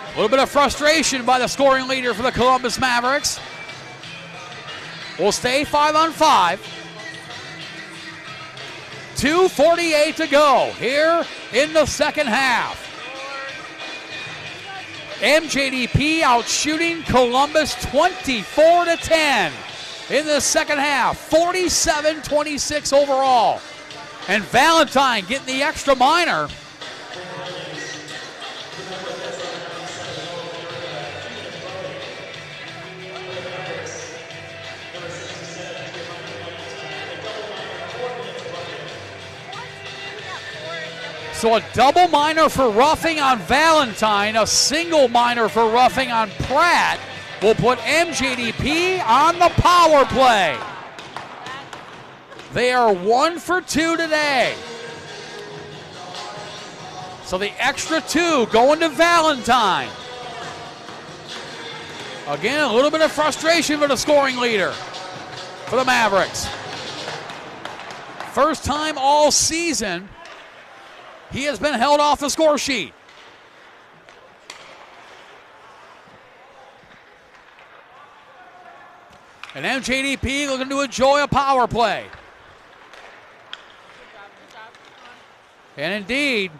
A little bit of frustration by the scoring leader for the Columbus Mavericks. Will stay 5-on-5. 2:48 to go here in the second half. MJDP out shooting Columbus 24-10 in the second half. 47-26 overall. And Valentine getting the extra minor. So a double minor for roughing on Valentine, a single minor for roughing on Pratt will put MJDP on the power play. They are 1 for 2 today. So the extra 2 going to Valentine. Again, a little bit of frustration for the scoring leader for the Mavericks. First time all season he has been held off the score sheet. And MJDP looking to enjoy a power play. And indeed,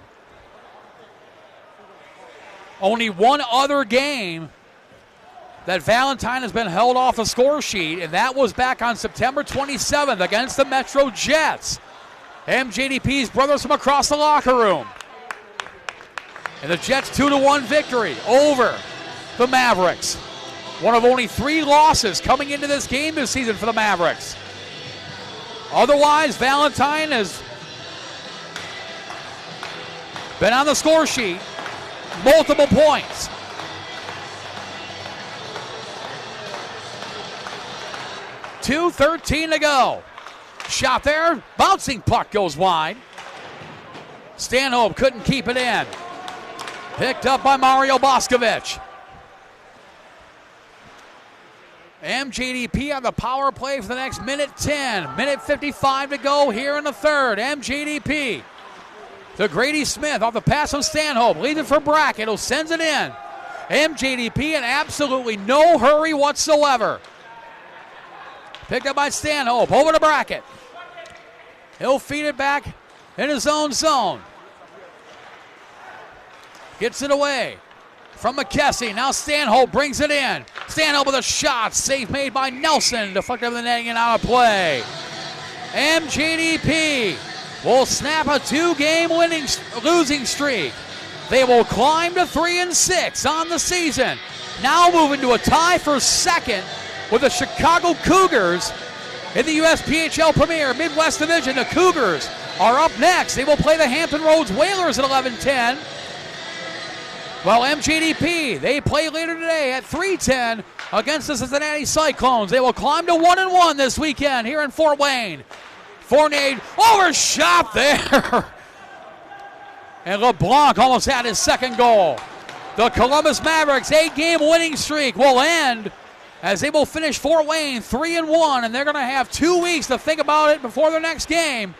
only one other game that Valentine has been held off the score sheet, and that was back on September 27th against the Metro Jets. MJDP's brothers from across the locker room. And the Jets 2-1 victory over the Mavericks. One of only 3 losses coming into this game this season for the Mavericks. Otherwise, Valentine has been on the score sheet multiple points. .2:13 to go. Shot there, bouncing puck goes wide. Stanhope couldn't keep it in. Picked up by Mario Boscovich. MJDP on the power play for the next minute 10. Minute 55 to go here in the third. MJDP to Grady Smith off the pass from Stanhope. Leaves it for Brackett, who sends it in. MJDP in absolutely no hurry whatsoever. Picked up by Stanhope, over the bracket. He'll feed it back in his own zone. Gets it away from McKessie. Now Stanhope brings it in. Stanhope with a shot. Save made by Nelson. Deflected over the netting and out of play. MJDP will snap a 2-game losing streak. They will climb to 3-6 on the season. Now moving to a tie for second with the Chicago Cougars in the USPHL Premier Midwest Division. The Cougars are up next. They will play the Hampton Roads Whalers at 11:10. While MJDP, they play later today at 3:10 against the Cincinnati Cyclones. They will climb to 1-1 this weekend here in Fort Wayne. Fournier overshot there. And LeBlanc almost had his second goal. The Columbus Mavericks 8-game winning streak will end as they will finish Fort Wayne 3-1, and they're going to have 2 weeks to think about it before their next game.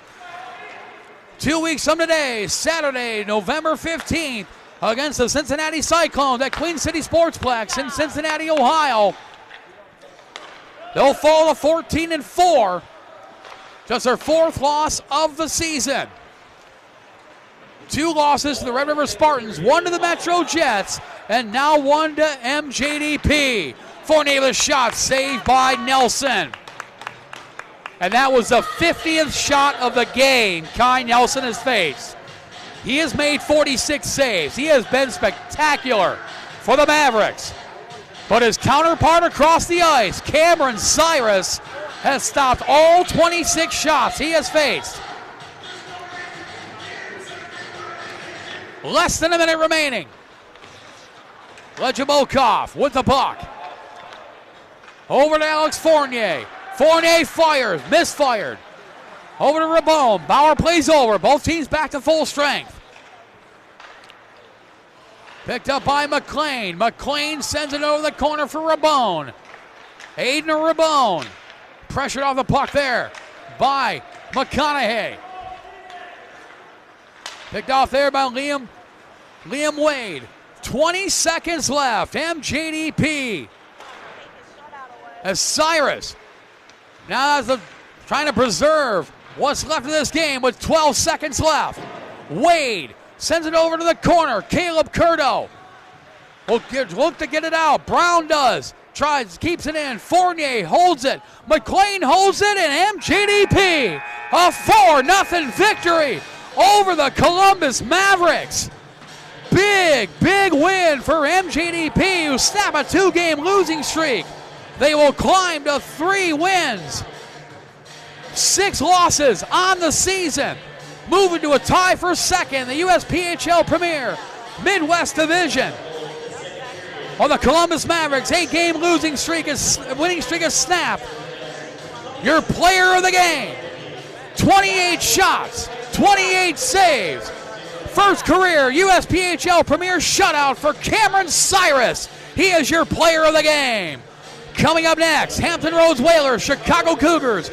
2 weeks from today, Saturday, November 15th, against the Cincinnati Cyclones at Queen City Sportsplex in Cincinnati, Ohio. They'll fall to 14-4, just their 4th loss of the season. 2 losses to the Red River Spartans, 1 to the Metro Jets, and now 1 to MJDP. Fournier with a shot saved by Nelson. And that was the 50th shot of the game Kai Nelson has faced. He has made 46 saves. He has been spectacular for the Mavericks. But his counterpart across the ice, Cameron Cyrus, has stopped all 26 shots he has faced. Less than a minute remaining. Legibokov with the puck. Over to Alex Fournier. Fournier fires, misfired. Over to Rabone. Bauer plays over. Both teams back to full strength. Picked up by McLean. McLean sends it over the corner for Rabone. Aiden Rabone. Pressured off the puck there by McConaughey. Picked off there by Liam Wade. 20 seconds left. MJDP. As Cyrus now trying to preserve what's left of this game with 12 seconds left. Wade sends it over to the corner. Caleb Curdo will look to get it out. Brown does. Tries, keeps it in. Fournier holds it. McLean holds it, and MJDP a 4-0 victory over the Columbus Mavericks. Big win for MJDP, who snap a 2-game losing streak. They will climb to 3 wins, 6 losses on the season, moving to a tie for second, the USPHL Premier Midwest Division. On the Columbus Mavericks, 8-game winning streak is snapped. Your player of the game, 28 shots, 28 saves. First career USPHL Premier shutout for Cameron Cyrus. He is your player of the game. Coming up next, Hampton Roads Whalers, Chicago Cougars.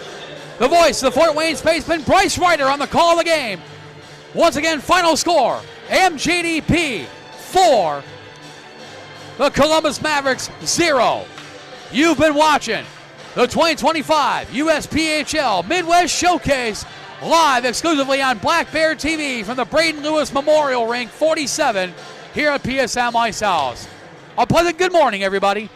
The voice of the Fort Wayne spaceman, Bryce Ryder, on the call of the game. Once again, final score, MJDP 4, the Columbus Mavericks 0. You've been watching the 2025 USPHL Midwest Showcase live exclusively on Black Bear TV from the Braden Lewis Memorial Rink 47 here at PSM Ice House. A pleasant good morning, everybody.